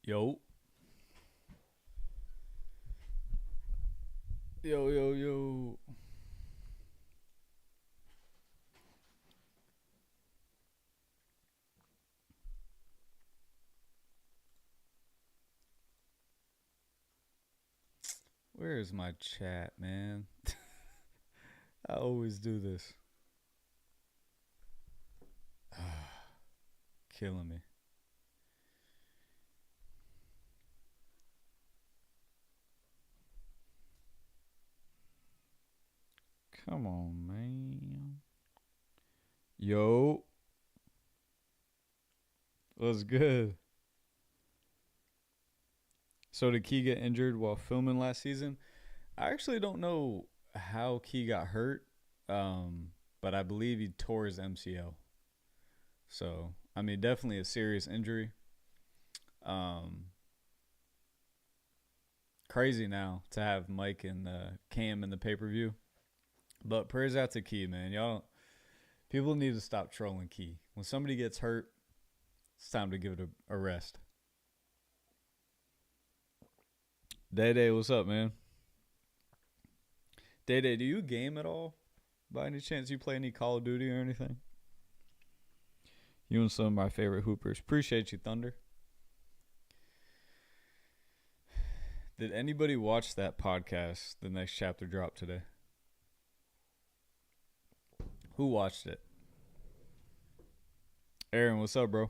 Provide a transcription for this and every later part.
Yo. Yo, yo, yo. Where is my chat, man? I always do this. Killing me. Come on, man. Yo. What's good? So did Key get injured while filming last season? I actually don't know how Key got hurt, but I believe he tore his MCL. So, I mean, definitely a serious injury. Um, Crazy now to have Mike and Cam in the pay per view. But prayers out to Key, man. Y'all, people need to stop trolling Key. When somebody gets hurt, it's time to give it a rest. Day Day, what's up, man? Day Day, do you game at all? By any chance, you play any Call of Duty or anything? You and some of my favorite hoopers. Appreciate you, Thunder. Did anybody watch that podcast? The next chapter dropped today. Who watched it? Aaron, what's up, bro?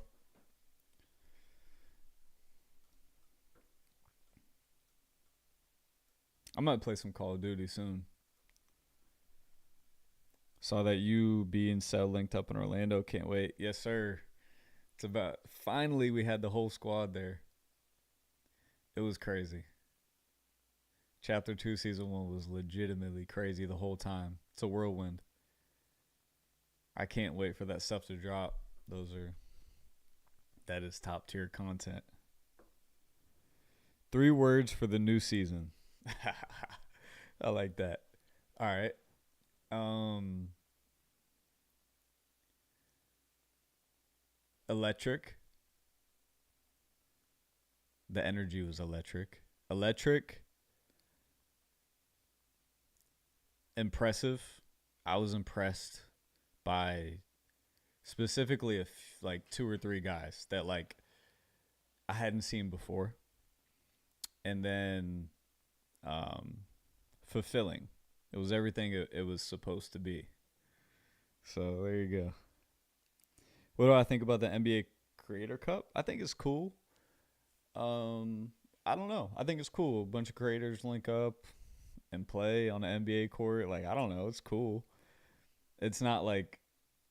I might play some Call of Duty soon. Saw that you, B, and Cell linked up in Orlando. Can't wait. Yes, sir. It's about finally we had the whole squad there. It was crazy. Chapter 2, Season 1 was legitimately crazy the whole time. It's a whirlwind. I can't wait for that stuff to drop. That is top tier content. 3 words for the new season. I like that. All right. Electric. The energy was electric. Electric. Impressive. I was impressed by specifically like 2 or 3 guys that like I hadn't seen before. And then fulfilling. It was everything it was supposed to be. So there you go. What do I think about the NBA Creator Cup? I think it's cool. I don't know. I think it's cool. A bunch of creators link up and play on the NBA court. Like, I don't know. It's cool. It's not like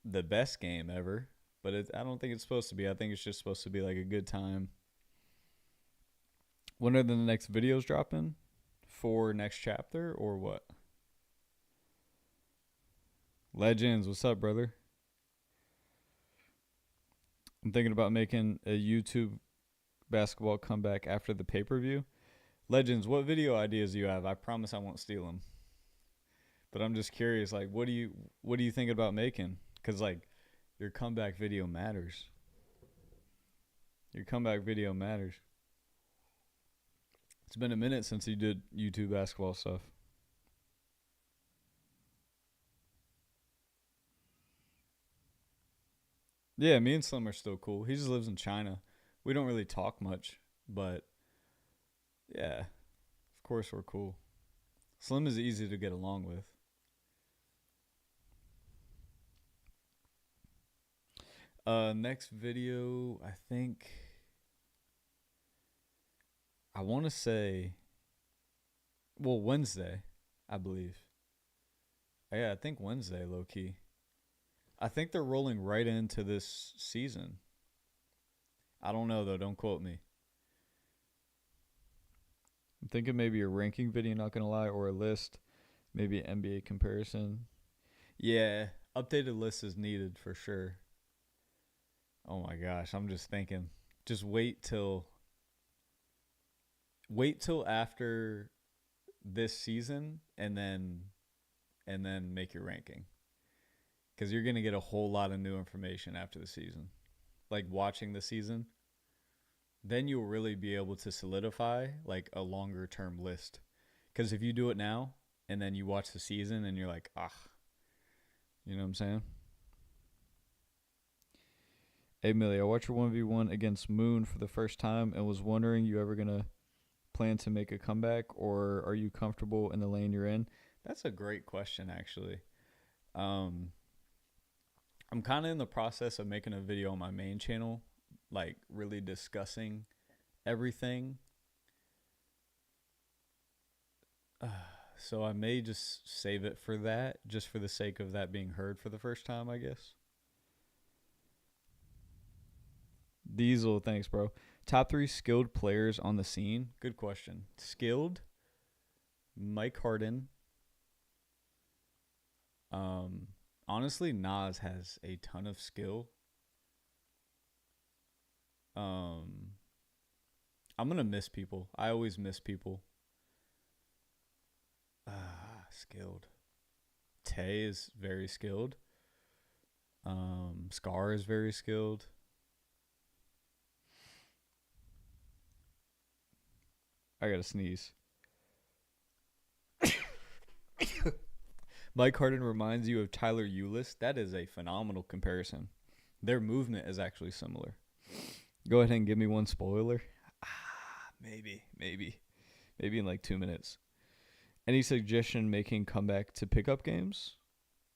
the best game ever, but I don't think it's supposed to be. I think it's just supposed to be like a good time. When are the next videos dropping? For next chapter or what? Legends, what's up, brother? I'm thinking about making a YouTube basketball comeback after the pay-per-view. Legends, what video ideas do you have? I promise I won't steal them. But I'm just curious, like, what do you think about making? Because like, your comeback video matters. Your comeback video matters. It's been a minute since you did YouTube basketball stuff. Yeah, me and Slim are still cool. He just lives in China. We don't really talk much, but yeah, of course we're cool. Slim is easy to get along with. Next video, I think I want to say, well, Wednesday, I believe. Yeah, I think Wednesday, low key. I think they're rolling right into this season. I don't know though. Don't quote me. I'm thinking maybe a ranking video, not gonna lie, or a list, maybe an NBA comparison. Yeah, updated list is needed for sure. Oh my gosh, I'm just thinking. Just wait till after this season and then make your ranking because you're gonna get a whole lot of new information after the season. Like watching the season, then you'll really be able to solidify like a longer term list. Because if you do it now and then you watch the season and you're like, you know what I'm saying? Hey, Millie, I watched your 1v1 against Moon for the first time and was wondering, you ever going to plan to make a comeback, or are you comfortable in the lane you're in? That's a great question, actually. Um, I'm kind of in the process of making a video on my main channel, like really discussing everything. So I may just save it for that, just for the sake of that being heard for the first time, I guess. Diesel, thanks, bro. Top 3 skilled players on the scene? Good question. Skilled? Mike Harden. Honestly, Nas has a ton of skill. I'm gonna miss people. I always miss people. Skilled. Tay is very skilled. Scar is very skilled. I gotta sneeze. Mike Harden reminds you of Tyler Eulis. That is a phenomenal comparison. Their movement is actually similar. Go ahead and give me one spoiler. Maybe in like 2 minutes. Any suggestion making comeback to pickup games?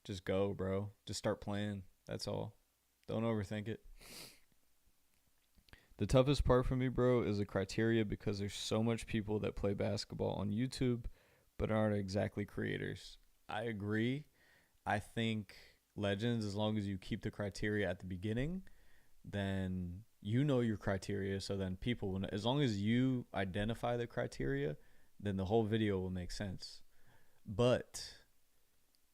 Just go, bro. Just start playing. That's all. Don't overthink it. The toughest part for me, bro, is the criteria, because there's so much people that play basketball on YouTube but aren't exactly creators. I agree. I think Legends, as long as you keep the criteria at the beginning, then you know your criteria. So then people will, as long as you identify the criteria, then the whole video will make sense. But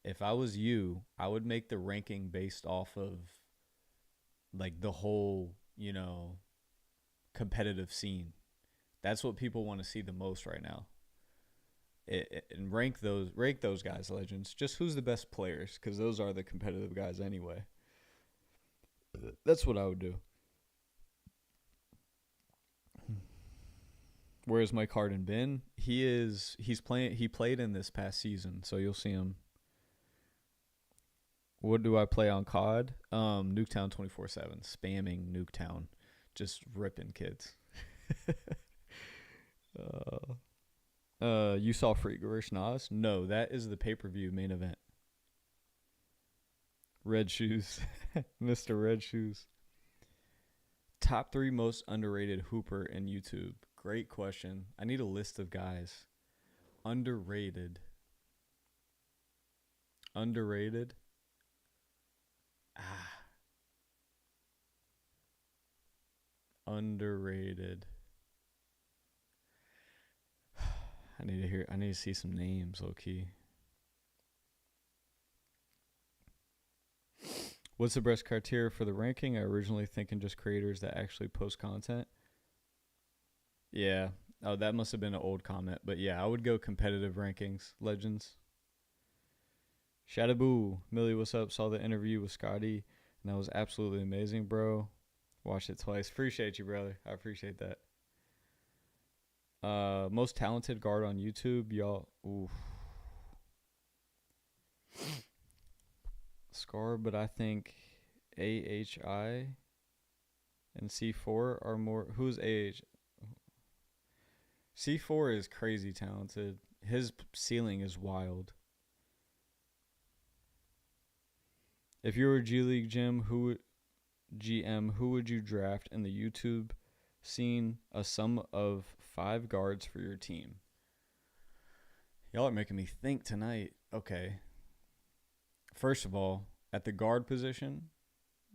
if I was you, I would make the ranking based off of like the whole, competitive scene. That's what people want to see the most right now. And rank those guys, Legends. Just who's the best players, because those are the competitive guys anyway. That's what I would do. Where's Mike Harden been? He played in this past season, so you'll see him. What do I play on COD? Nuketown 24/7, spamming Nuketown, just ripping kids. You saw Freak vs. Nas? No, that is the pay-per-view main event. Red Shoes. Mr. Red Shoes. Top 3 most underrated hooper in YouTube. Great question. I need a list of guys. Underrated. Underrated. I need to see some names, low key. What's the best criteria for the ranking? I originally thinking just creators that actually post content. Yeah. Oh, that must have been an old comment. But yeah, I would go competitive rankings. Legends. Shadaboo. Millie, what's up? Saw the interview with Scotty, and that was absolutely amazing, bro. Watched it twice. Appreciate you, brother. I appreciate that. Most talented guard on YouTube, y'all. Oof. Scar, but I think AHI and C4 are more. Who's AH? C4 is crazy talented. His ceiling is wild. If you were G League GM, who would you draft in the YouTube scene? A sum of 5 guards for your team. Y'all are making me think tonight. Okay. First of all, at the guard position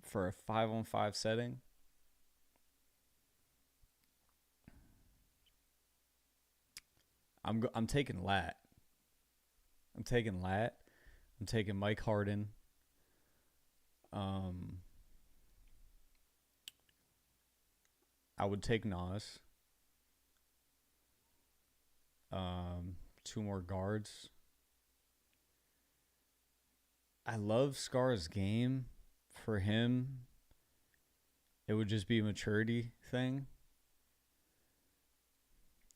for a 5-on-5 setting, I'm taking Lat. I'm taking Mike Harden. I would take Nas. 2 more guards. I love Scar's game. For him, it would just be a maturity thing.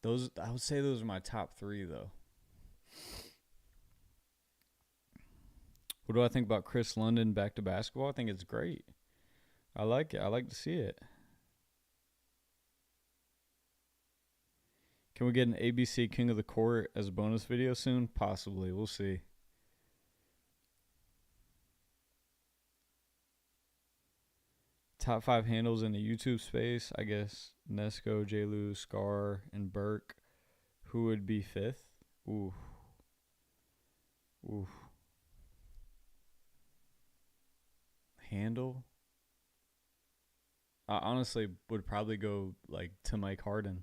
Those, I would say those are my top three though. What do I think about Chris London back to basketball? I think it's great. I like it. I like to see it. Can we get an ABC King of the Court as a bonus video soon? Possibly. We'll see. Top 5 handles in the YouTube space, I guess. Nesco, J-Lu, Scar, and Burke. Who would be fifth? Ooh. Ooh. Handle? I honestly would probably go like to Mike Harden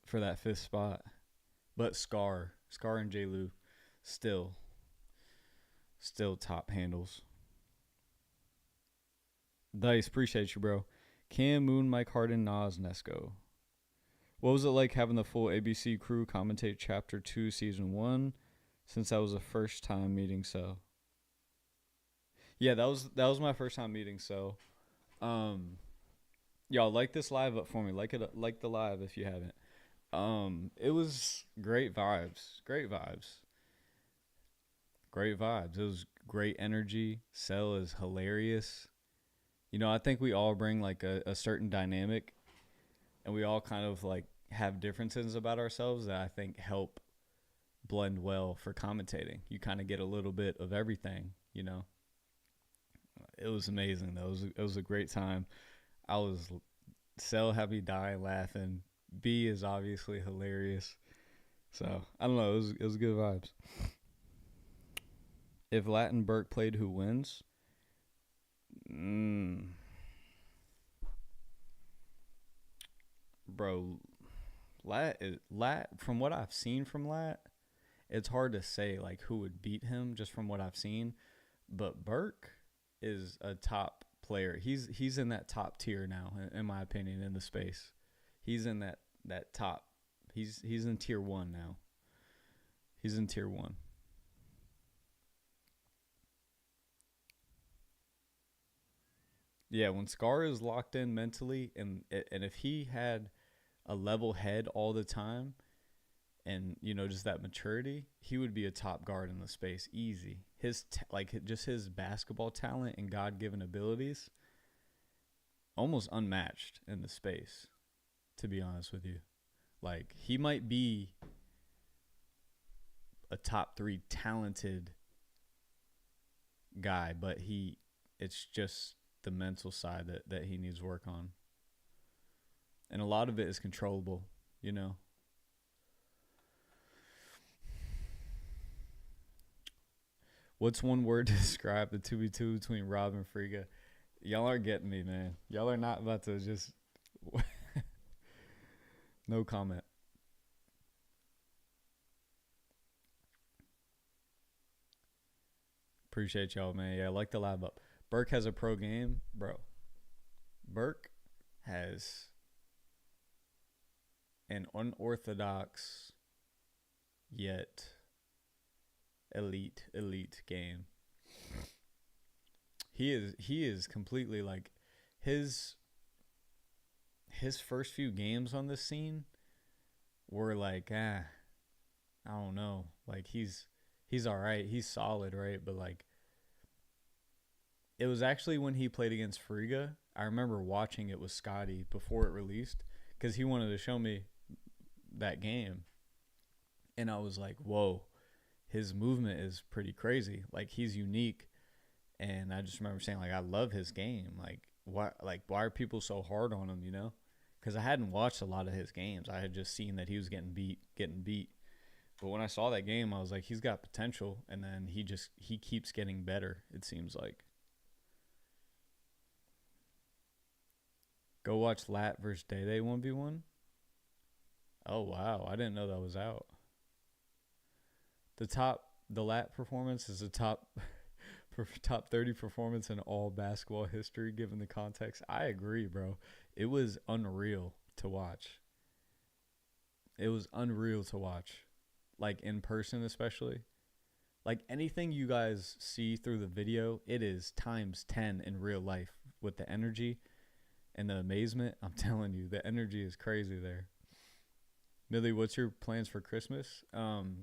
for that fifth spot. But Scar and J-Lu still top handles. Dice, appreciate you, bro. Cam, Moon, Mike Harden, Nas, Nesco. What was it like having the full ABC crew commentate Chapter 2, Season 1? Since that was the first time meeting So. Yeah, that was my first time meeting So. Y'all like this live up for me. Like the live if you haven't. It was great vibes. Great vibes. Great vibes. It was great energy. Cell is hilarious. You know, I think we all bring like a certain dynamic, and we all kind of like have differences about ourselves that I think help blend well for commentating. You kind of get a little bit of everything, you know. It was amazing though. It was a great time. I was so happy, dying, laughing. B is obviously hilarious. So I don't know. It was good vibes. If Latin Burke played, who wins? Bro, Lat from what I've seen from Lat, it's hard to say like who would beat him just from what I've seen. But Burke is a top player. He's in that top tier now, in my opinion, in the space. He's in that top. He's in tier 1 now. He's in tier 1. Yeah, when Scar is locked in mentally, and if he had a level head all the time, and you know just that maturity, he would be a top guard in the space, easy. His just his basketball talent and God-given abilities, almost unmatched in the space. To be honest with you, like he might be a top 3 talented guy, but it's just the mental side that he needs work on. And a lot of it is controllable, you know. What's one word to describe the 2v2 between Rob and Friga? Y'all are getting me, man. Y'all are not about to just... No comment. Appreciate y'all, man. Yeah, I like the live up. Burke has a pro game, bro. Burke has an unorthodox yet elite game. He is completely like his first few games on this scene were like I don't know, like he's all right, he's solid, right? But like it was actually when he played against Friga, I remember watching it with Scotty before it released because he wanted to show me that game, and I was like, whoa, his movement is pretty crazy, like he's unique. And I just remember saying, like, I love his game. Like why are people so hard on him, you know? Because I hadn't watched a lot of his games. I had just seen that he was getting beat. But when I saw that game, I was like, he's got potential. And then he keeps getting better, it seems like. Go watch Lat versus Day Day 1v1. Oh, wow. I didn't know that was out. The Lat performance is the top 30 performance in all basketball history, given the context. I agree, bro. It was unreal to watch. Like in person, especially. Like anything you guys see through the video, it is times 10 in real life with the energy and the amazement. I'm telling you, the energy is crazy there. Millie, what's your plans for Christmas?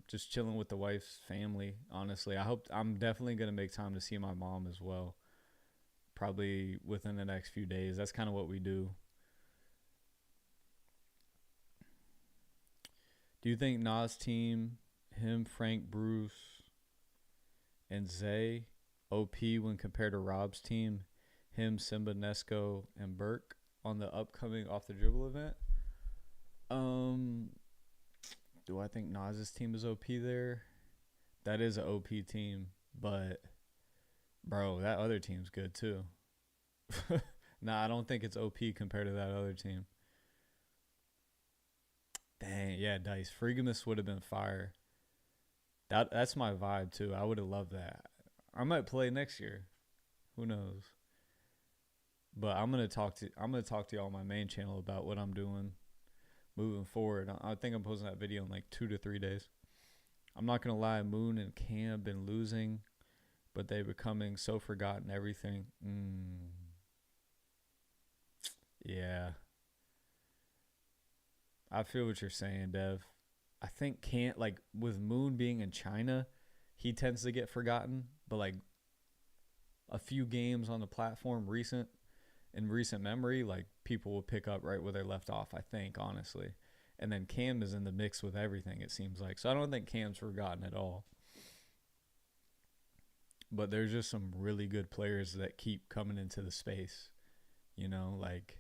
Just chilling with the wife's family. Honestly, I'm definitely gonna make time to see my mom as well. Probably within the next few days. That's kind of what we do. Do you think Nas team, him, Frank, Bruce, and Zay, OP when compared to Rob's team, him, Simba, Nesco, and Burke on the upcoming off the dribble event? Um, do I think Nas's team is OP there? That is an OP team, but bro, that other team's good too. Nah, I don't think it's OP compared to that other team. Dang, yeah, Dice. Freegamus would have been fire. That's my vibe too. I would have loved that. I might play next year. Who knows? But I'm gonna talk to y'all on my main channel about what I'm doing moving forward. I think I'm posting that video in like 2 to 3 days. I'm not gonna lie, Moon and Cam been losing, but they becoming so forgotten everything. Yeah, I feel what you're saying, Dev. I think can't like with Moon being in China, he tends to get forgotten. But like a few games on the platform in recent memory, like people will pick up right where they left off. I think honestly, and then Cam is in the mix with everything. It seems like so. I don't think Cam's forgotten at all. But there's just some really good players that keep coming into the space. You know, like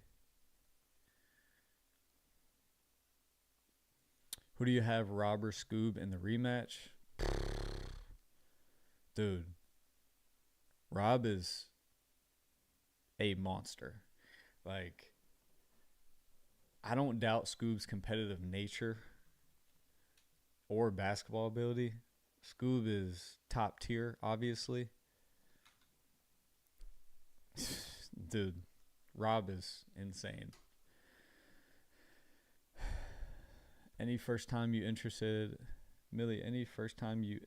who do you have, Rob or Scoob, in the rematch? Dude, Rob is a monster. Like, I don't doubt Scoob's competitive nature or basketball ability. Scoob is top tier, obviously. Dude, Rob is insane. Any first time you interested, Millie? Any first time you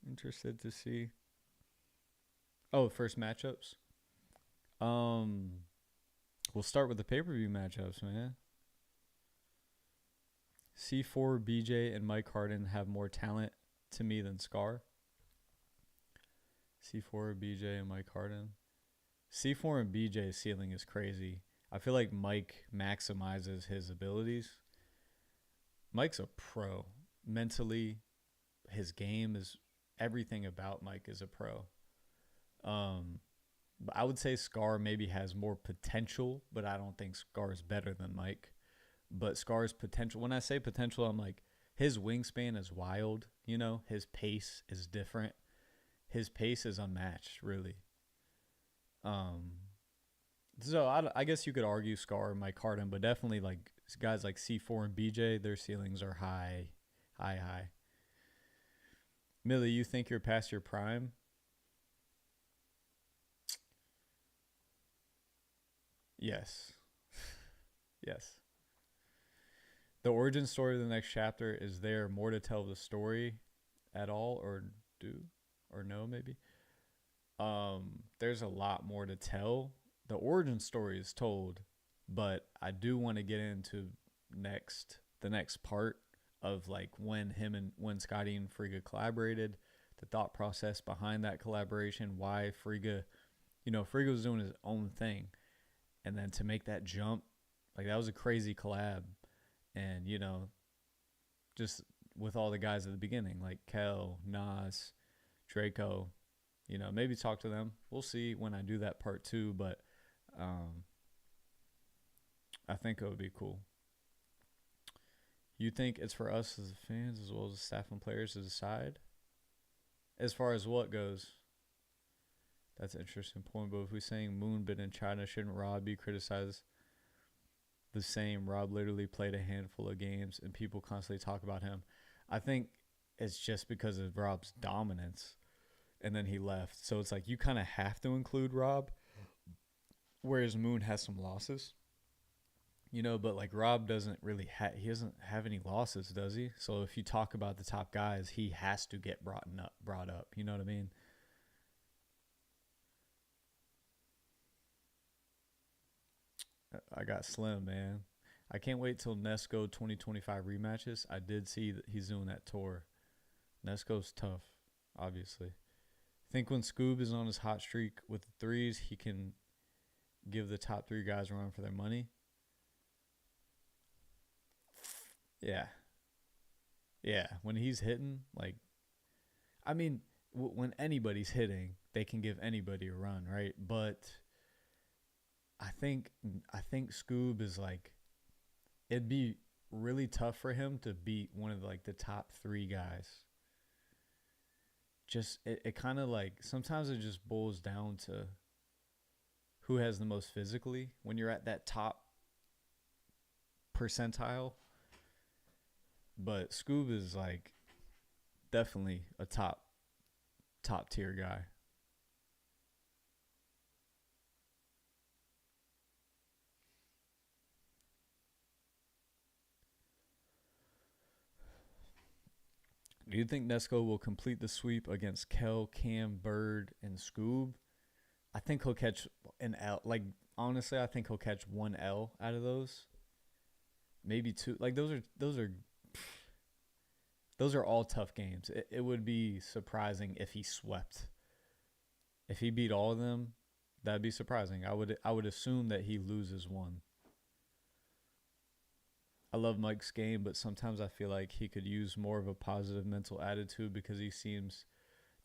interested to see? Oh, first matchups. Um, we'll start with the pay per view matchups, man. C4, BJ, and Mike Harden have more talent to me than Scar. C4, BJ, and Mike Harden. C4 and BJ's ceiling is crazy. I feel like Mike maximizes his abilities. Mike's a pro. Mentally, his game is everything about Mike is a pro. But I would say Scar maybe has more potential, but I don't think Scar is better than Mike. But Scar's potential, when I say potential, I'm like his wingspan is wild, you know, his pace is different. His pace is unmatched, really. Um so I guess you could argue Scar and Mike Harden, but definitely like guys like C4 and BJ, their ceilings are high, high, high. Millie, you think you're past your prime? Yes. Yes. The origin story of the next chapter, is there more to tell the story at all, or do or no maybe? There's a lot more to tell. The origin story is told, but I do want to get into the next part of like when Scotty and Frigga collaborated, the thought process behind that collaboration, why Frigga, Frigga was doing his own thing, and then to make that jump, like that was a crazy collab, and just with all the guys at the beginning, like Kel, Nas, Draco, maybe talk to them. We'll see when I do that part two, but um, I think it would be cool. You think it's for us as fans as well as the staff and players to decide? As far as what goes, that's an interesting point. But if we're saying Moonbit in China, shouldn't Rob be criticized the same? Rob literally played a handful of games and people constantly talk about him. I think it's just because of Rob's dominance, and then he left. So it's like you kind of have to include Rob, whereas Moon has some losses. But like Rob doesn't really he doesn't have any losses, does he? So if you talk about the top guys, he has to get brought up. You know what I mean? I got Slim, man. I can't wait till Nesco 2025 rematches. I did see that he's doing that tour. Nesco's tough, obviously. I think when Scoob is on his hot streak with the threes, he can give the top three guys a run for their money. Yeah. Yeah. When he's hitting, like, I mean, when anybody's hitting, they can give anybody a run, right? But I think Scoob is like, it'd be really tough for him to beat one of like the top three guys. Just it kind of like sometimes it just boils down to who has the most physically when you're at that top percentile. But Scoob is like definitely a top tier guy. Do you think Nesco will complete the sweep against Kel, Cam, Bird, and Scoob? I think he'll catch an L. Like honestly, I think he'll catch one L out of those, maybe two. Like those are all tough games. It would be surprising if he swept. If he beat all of them, that'd be surprising. I would assume that he loses one. I love Mike's game, but sometimes I feel like he could use more of a positive mental attitude because he seems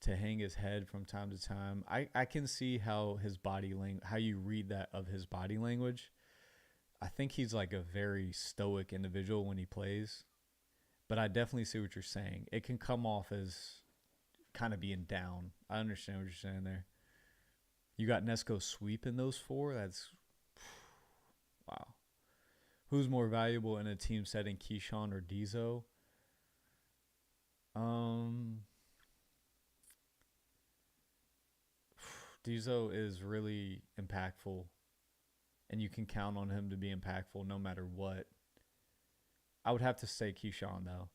to hang his head from time to time. I can see how his body language, how you read that of his body language. I think he's like a very stoic individual when he plays, but I definitely see what you're saying. It can come off as kind of being down. I understand what you're saying there. You got Nesco sweeping those four. That's wow. Who's more valuable in a team setting, Keyshawn or Dizo? Um, Dizo is really impactful, and you can count on him to be impactful no matter what. I would have to say Keyshawn though.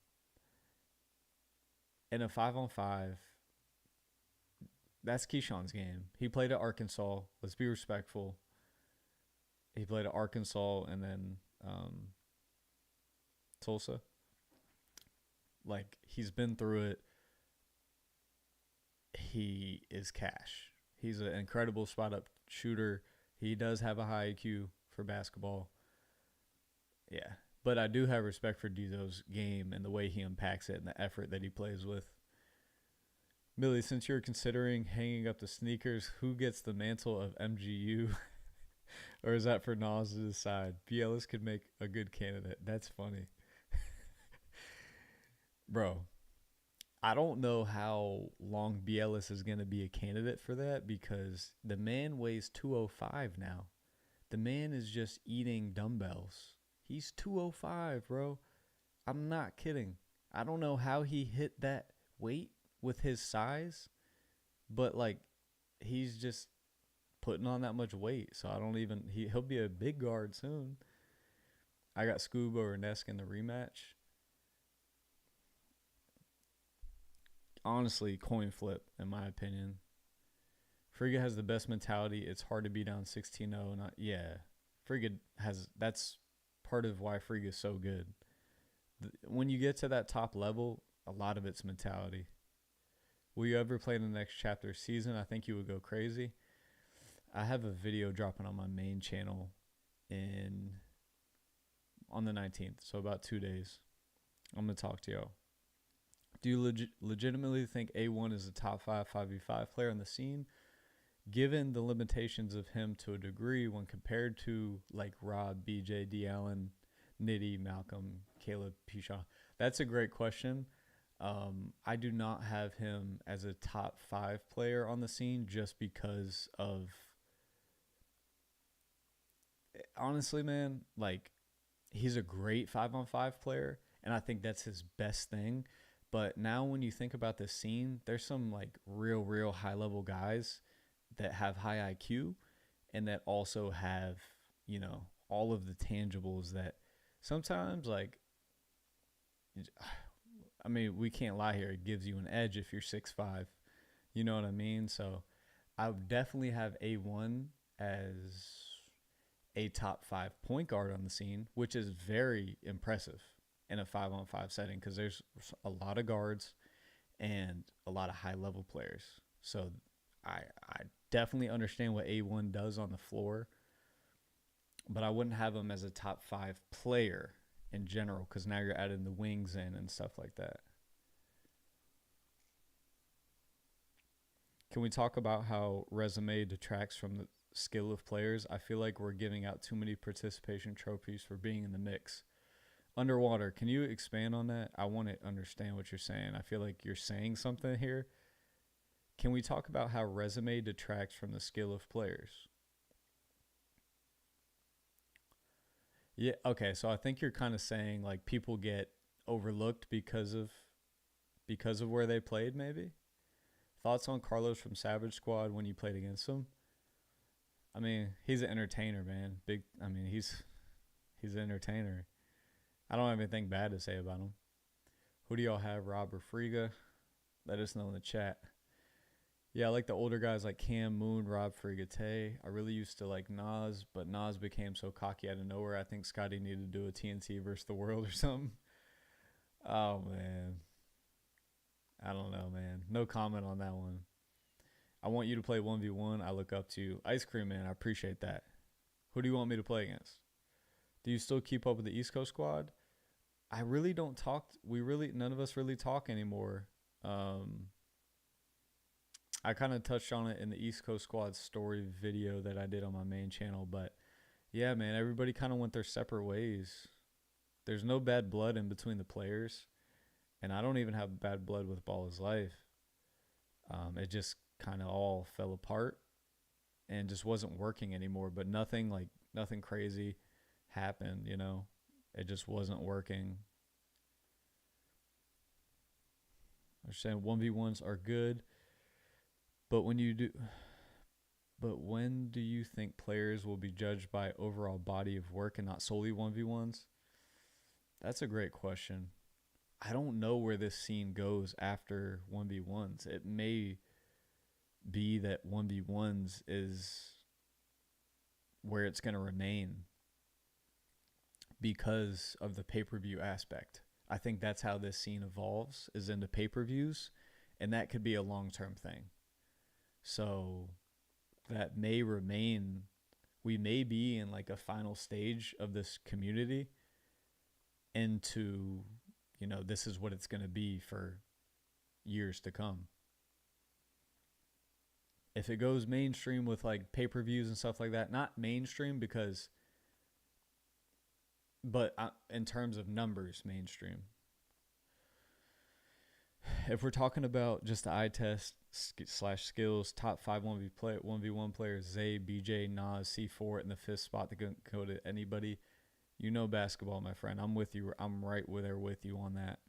In a 5-on-5, that's Keyshawn's game. He played at Arkansas. Let's be respectful. He played at Arkansas and then Tulsa. Like he's been through it. He is cash. He's an incredible spot up shooter. He does have a high IQ for basketball. Yeah. But I do have respect for Dizo's game and the way he impacts it and the effort that he plays with. Millie, since you're considering hanging up the sneakers, who gets the mantle of MGU? Or is that for Nas to decide? Bielis could make a good candidate. That's funny. Bro, I don't know how long Bielis is going to be a candidate for that because the man weighs 205 now. The man is just eating dumbbells. He's 205, bro. I'm not kidding. I don't know how he hit that weight with his size, but like he's just putting on that much weight. So I don't even he'll be a big guard soon. I got Scuba or Nesk in the rematch. Honestly, coin flip in my opinion. Frigga has the best mentality. It's hard to be down 16-0. Not yeah. Frigga has that's part of why Frigga is so good. When you get to that top level, a lot of it's mentality. Will you ever play in the next chapter season? I think you would go crazy. I have a video dropping on my main channel on the 19th, so about 2 days. I'm going to talk to y'all. Do you legitimately think A1 is a top 5 5v5 player on the scene, given the limitations of him to a degree when compared to like Rob, BJ, D. Allen, Nitty, Malcolm, Caleb, Pisha? That's a great question. I do not have him as a top 5 player on the scene just because of, honestly, man, like he's a great 5-on-5 player, and I think that's his best thing. But now when you think about this scene, there's some like real high level guys that have high IQ and that also have, all of the tangibles that sometimes like, I mean, we can't lie here. It gives you an edge if you're 6'5". You know what I mean? So I would definitely have A1 as a top 5 point guard on the scene, which is very impressive in a 5-on-5 setting because there's a lot of guards and a lot of high level players. So I definitely understand what A1 does on the floor, but I wouldn't have him as a top 5 player in general because now you're adding the wings in and stuff like that. Can we talk about how resume detracts from the skill of players? I feel like we're giving out too many participation trophies for being in the mix. Underwater, can you expand on that? I want to understand what you're saying. I feel like you're saying something here. Can we talk about how resume detracts from the skill of players? Yeah, okay, so I think you're kind of saying like people get overlooked because of where they played maybe? Thoughts on Carlos from Savage Squad when you played against him? I mean, he's an entertainer, man. He's an entertainer. I don't have anything bad to say about him. Who do y'all have, Rob or Friga? Let us know in the chat. Yeah, I like the older guys like Cam, Moon, Rob, Friga, Tay. I really used to like Nas, but Nas became so cocky out of nowhere. I think Scotty needed to do a TNT versus the world or something. Oh, man. I don't know, man. No comment on that one. I want you to play 1v1. I look up to you. Ice Cream Man, I appreciate that. Who do you want me to play against? Do you still keep up with the East Coast squad? I really don't talk. None of us really talk anymore. I kind of touched on it in the East Coast squad story video that I did on my main channel. But yeah, man, everybody kind of went their separate ways. There's no bad blood in between the players. And I don't even have bad blood with Ball is Life. It just kind of all fell apart and just wasn't working anymore. But nothing crazy happened, you know. It just wasn't working. I'm saying 1v1s are good, but when do you think players will be judged by overall body of work and not solely 1v1s? That's a great question. I don't know where this scene goes after 1v1s. It may be that 1v1s is where it's going to remain because of the pay-per-view aspect. I think that's how this scene evolves, is into pay-per-views, and that could be a long-term thing. So that may remain. We may be in like a final stage of this community into, you know, this is what it's going to be for years to come. If it goes mainstream with like pay-per-views and stuff like that, not mainstream but in terms of numbers, mainstream. If we're talking about just the eye test / skills, top 5 1v1 players, Zay, BJ, Nas, C4 in the 5th spot to go to anybody. You know basketball, my friend. I'm with you. I'm right there with you on that.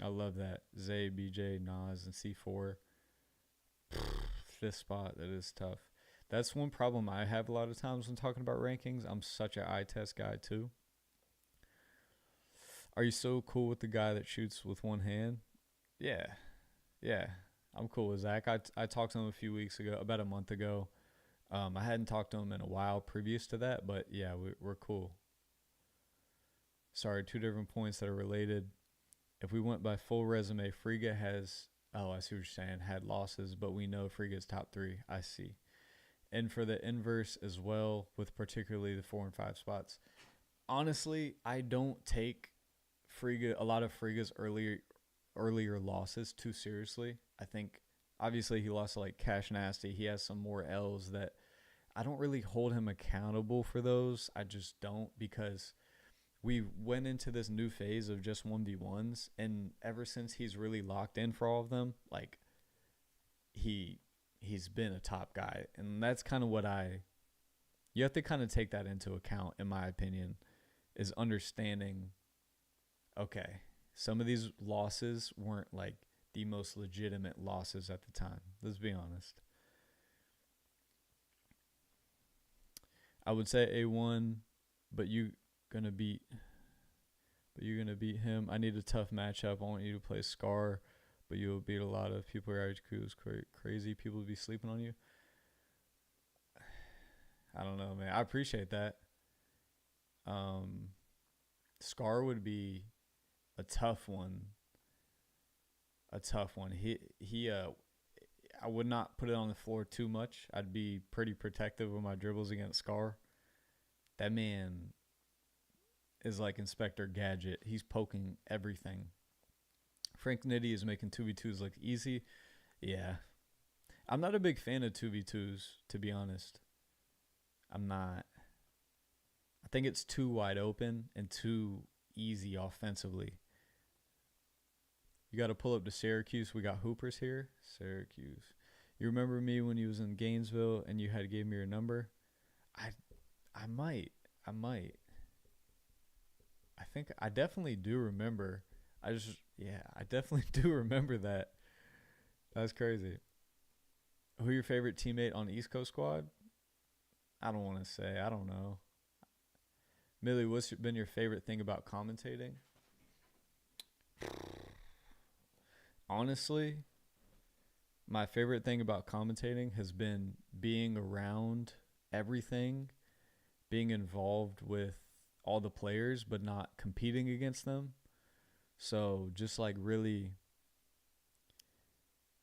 I love that. Zay, BJ, Nas, and C4. 5th spot. That is tough. That's one problem I have a lot of times when talking about rankings. I'm such an eye test guy too. Are you so cool with the guy that shoots with one hand? Yeah. I'm cool with Zach. I talked to him a few weeks ago, about a month ago. I hadn't talked to him in a while previous to that, but yeah, we're cool. Sorry, 2 different points that are related. If we went by full resume, Friga has, I see what you're saying, had losses, but we know Friga's top 3. I see. And for the inverse as well, with particularly the 4 and 5 spots. Honestly, I don't take a lot of Friga's earlier losses too seriously. I think obviously he lost to like Cash Nasty. He has some more L's that I don't really hold him accountable for those. I just don't, because we went into this new phase of just 1v1s, and ever since he's really locked in for all of them, like he's been a top guy. And that's kind of what you have to kind of take that into account, in my opinion, is understanding, okay, some of these losses weren't like the most legitimate losses at the time. Let's be honest. I would say A1, but you're gonna beat him. I need a tough matchup. I want you to play Scar, but you'll beat a lot of people. Your IQ is crazy. People will be sleeping on you. I don't know, man. I appreciate that. Um, Scar would be a tough one. A tough one. He. I would not put it on the floor too much. I'd be pretty protective of my dribbles against Scar. That man is like Inspector Gadget. He's poking everything. Frank Nitti is making 2v2s look easy. Yeah. I'm not a big fan of 2v2s, to be honest. I'm not. I think it's too wide open and too easy offensively. You got to pull up to Syracuse. We got Hoopers here. Syracuse. You remember me when you was in Gainesville and you had gave me your number? I I might. I might. I think I definitely do remember. I definitely do remember that. That's crazy. Who your favorite teammate on East Coast squad? I don't want to say. I don't know. Millie, what's been your favorite thing about commentating? Honestly, my favorite thing about commentating has been being around everything, being involved with all the players, but not competing against them. So just like really,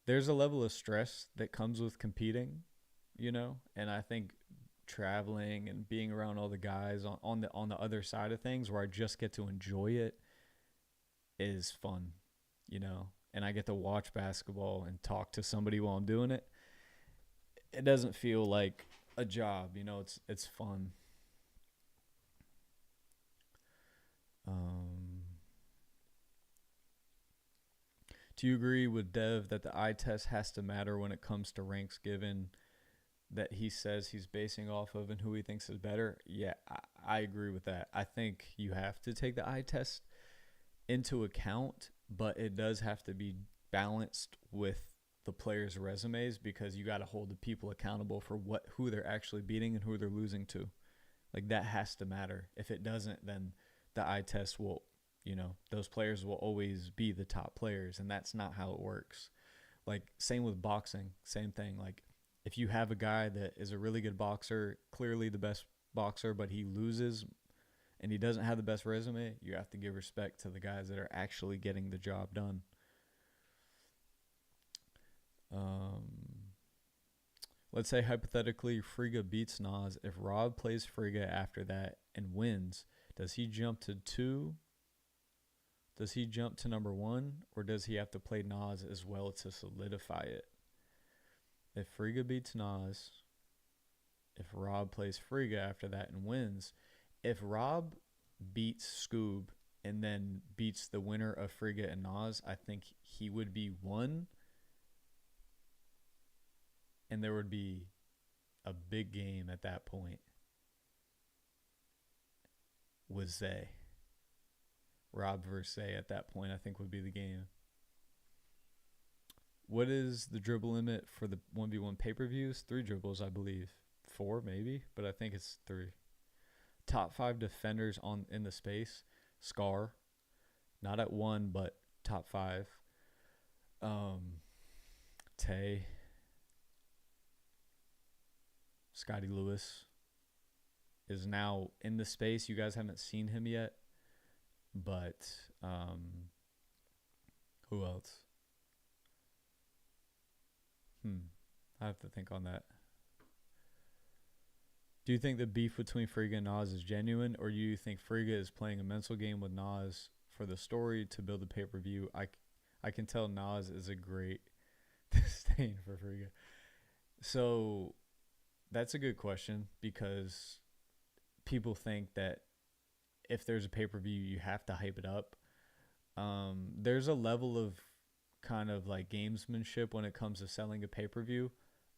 there's a level of stress that comes with competing, and I think traveling and being around all the guys on the other side of things where I just get to enjoy it is fun, and I get to watch basketball and talk to somebody while I'm doing it. It doesn't feel like a job, it's fun. Um, do you agree with Dev that the eye test has to matter when it comes to ranks given that he says he's basing off of and who he thinks is better? Yeah, I agree with that. I think you have to take the eye test into account, but it does have to be balanced with the players' resumes because you got to hold the people accountable for who they're actually beating and who they're losing to. Like that has to matter. If it doesn't, then the eye test will, those players will always be the top players, and that's not how it works. Like same with boxing, same thing. Like if you have a guy that is a really good boxer, clearly the best boxer, but he loses and he doesn't have the best resume, you have to give respect to the guys that are actually getting the job done. Let's say hypothetically Frigga beats Nas. If Rob plays Frigga after that and wins, does he jump to 2? Does he jump to number 1? Or does he have to play Nas as well to solidify it? If Frigga beats Nas, if Rob plays Frigga after that and wins, if Rob beats Scoob and then beats the winner of Frigga and Nas, I think he would be 1. And there would be a big game at that point with Zay. Rob versus Zay at that point, I think, would be the game. What is the dribble limit for the 1v1 pay-per-views? 3 dribbles, I believe. 4, maybe, but I think it's 3. Top 5 defenders in the space. Scar. Not at 1, but top 5. Tay. Scotty Lewis is now in the space. You guys haven't seen him yet, but who else? I have to think on that. Do you think the beef between Frigga and Nas is genuine, or do you think Frigga is playing a mental game with Nas for the story to build a pay-per-view? I can tell Nas is a great disdain for Frigga. So that's a good question because people think that if there's a pay-per-view, you have to hype it up. There's a level of kind of like gamesmanship when it comes to selling a pay-per-view,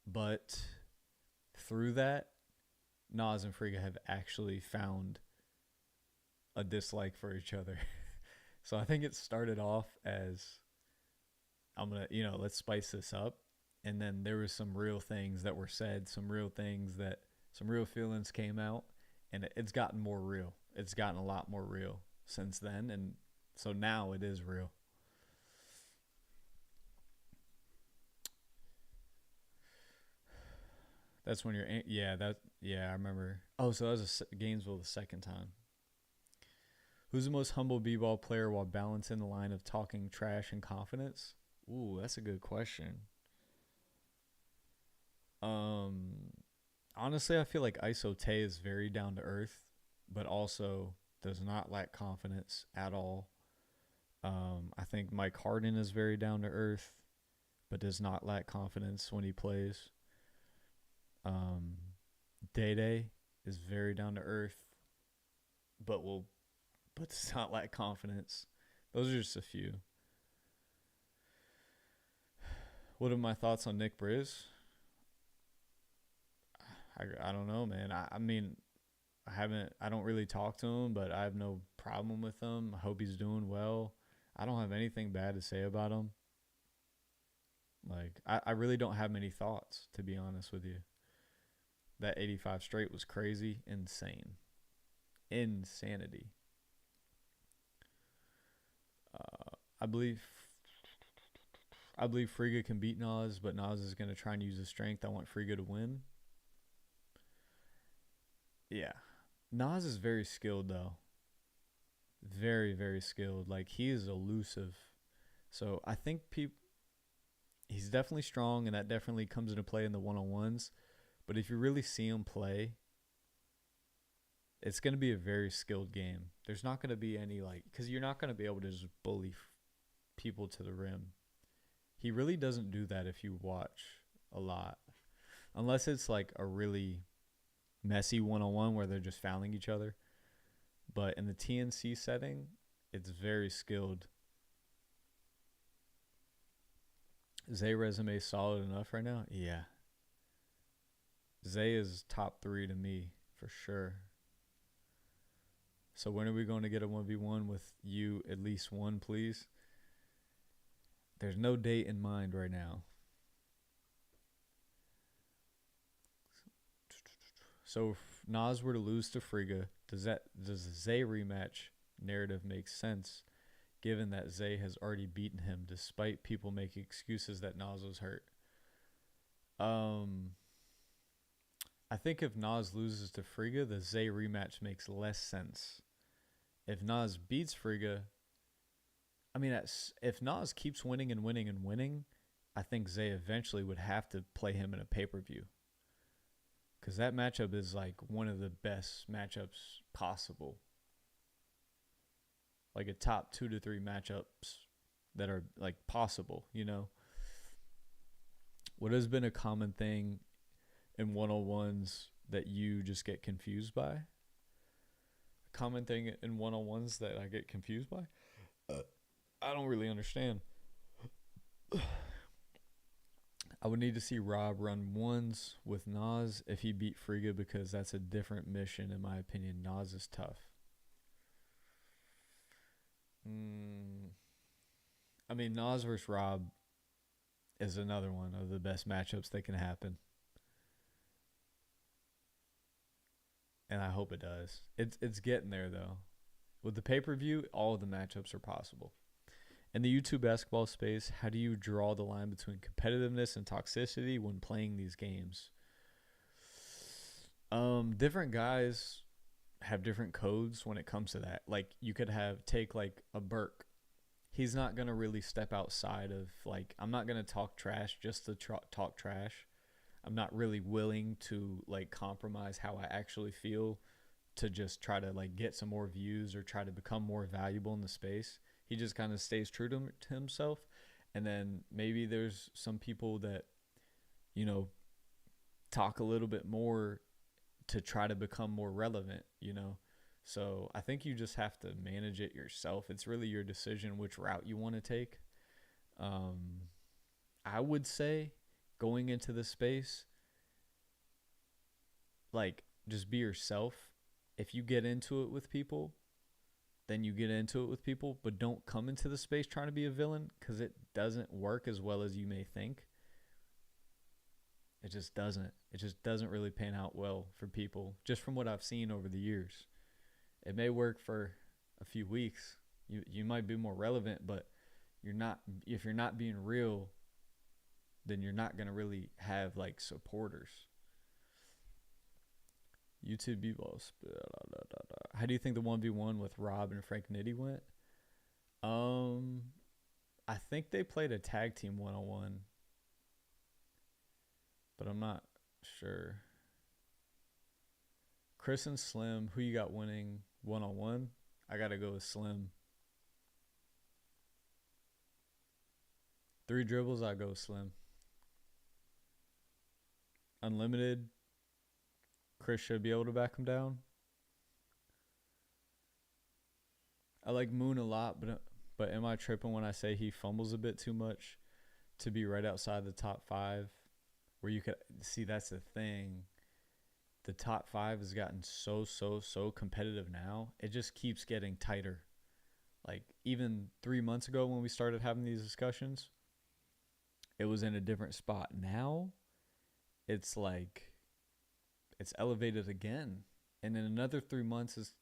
but through that, Nas and Frigga have actually found a dislike for each other. So I think it started off as I'm going to, let's spice this up. And then there was some real things that were said, some real feelings came out, and it's gotten more real. It's gotten a lot more real since then. And so now it is real. That's when I remember. Oh, so that was Gainesville the second time. Who's the most humble b-ball player while balancing the line of talking trash and confidence? Ooh, that's a good question. Um, Honestly, I feel like Iso Tay is very down to earth, but also does not lack confidence at all. I think Mike Harden is very down to earth, but does not lack confidence when he plays. Um, Day Day is very down to earth, but does not lack confidence. Those are just a few. What are my thoughts on Nick Briz? I don't know, man. I mean, I don't really talk to him, but I have no problem with him. I hope he's doing well. I don't have anything bad to say about him. Like, I really don't have many thoughts, to be honest with you. That 85 straight was crazy, insane. Insanity. I believe Friga can beat Nas, but Nas is going to try and use his strength. I want Friga to win. Yeah. Nas is very skilled, though. Very, very skilled. Like, he is elusive. So I think he's definitely strong, and that definitely comes into play in the one-on-ones. But if you really see him play, it's going to be a very skilled game. There's not going to be any, like, because you're not going to be able to just bully people to the rim. He really doesn't do that if you watch a lot. Unless it's like a really messy one-on-one where they're just fouling each other. But in the TNC setting, it's very skilled. Zay resume solid enough right now? Yeah. Zay is top 3 to me for sure. So when are we going to get a 1v1 with you? At least one, please. There's no date in mind right now. So if Nas were to lose to Friga, does the Zay rematch narrative make sense, given that Zay has already beaten him, despite people making excuses that Nas was hurt? I think if Nas loses to Friga, the Zay rematch makes less sense. If Nas beats Friga, I mean, if Nas keeps winning and winning and winning, I think Zay eventually would have to play him in a pay-per-view. Because that matchup is like one of the best matchups possible. Like a top 2 to 3 matchups that are like possible, you know? What has been a common thing in one-on-ones that you just get confused by? A common thing in one-on-ones that I get confused by? I don't really understand. I would need to see Rob run ones with Nas if he beat Friga, because that's a different mission in my opinion. Nas is tough. I mean, Nas versus Rob is another one of the best matchups that can happen. And I hope it does. It's getting there though. With the pay-per-view, all of the matchups are possible. In the YouTube basketball space, how do you draw the line between competitiveness and toxicity when playing these games? Different guys have different codes when it comes to that. Like, you could take like a Burke. He's not going to really step outside of, like, I'm not going to talk trash just to talk trash. I'm not really willing to like compromise how I actually feel to just try to like get some more views or try to become more valuable in the space. He just kind of stays true to himself. And then maybe there's some people that, you know, talk a little bit more to try to become more relevant, you know. So I think you just have to manage it yourself. It's really your decision which route you want to take. I would say going into the space, like, just be yourself. If you get into it with people, then you get into it with people, but don't come into the space trying to be a villain, because it doesn't work as well as you may think. It just doesn't. It just doesn't really pan out well for people, just from what I've seen over the years. It may work for a few weeks. You might be more relevant, but if you're not being real, then you're not going to really have like supporters. YouTube b-balls. How do you think the 1v1 with Rob and Frank Nitty went? Um, I think they played a tag team 1-on-1, but I'm not sure. Chris and Slim, who you got winning 1-on-1? I gotta go with Slim. 3 dribbles, I go with Slim. Unlimited, Chris should be able to back him down. I like Moon a lot, but am I tripping when I say he fumbles a bit too much to be right outside the top 5? Where you could see, that's the thing. The top 5 has gotten so competitive now. It just keeps getting tighter. Like even 3 months ago when we started having these discussions, it was in a different spot. Now it's like it's elevated again. And in another 3 months is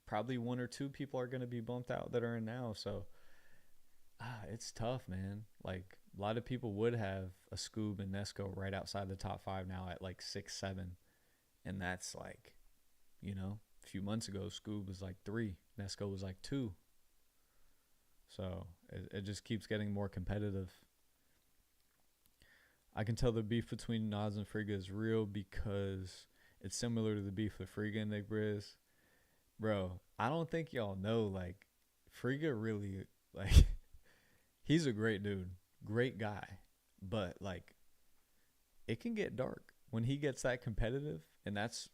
probably 1 or 2 people are going to be bumped out that are in now. So it's tough, man. Like a lot of people would have a Scoob and Nesco right outside the top 5 now at like 6, 7. And that's like, a few months ago, Scoob was like 3. Nesco was like 2. So it just keeps getting more competitive. I can tell the beef between Nas and Frigga is real because it's similar to the beef with Frigga and Nick Briz. Bro, I don't think y'all know, like, Frigga really, like, he's a great dude. Great guy. But, like, it can get dark when he gets that competitive. And that's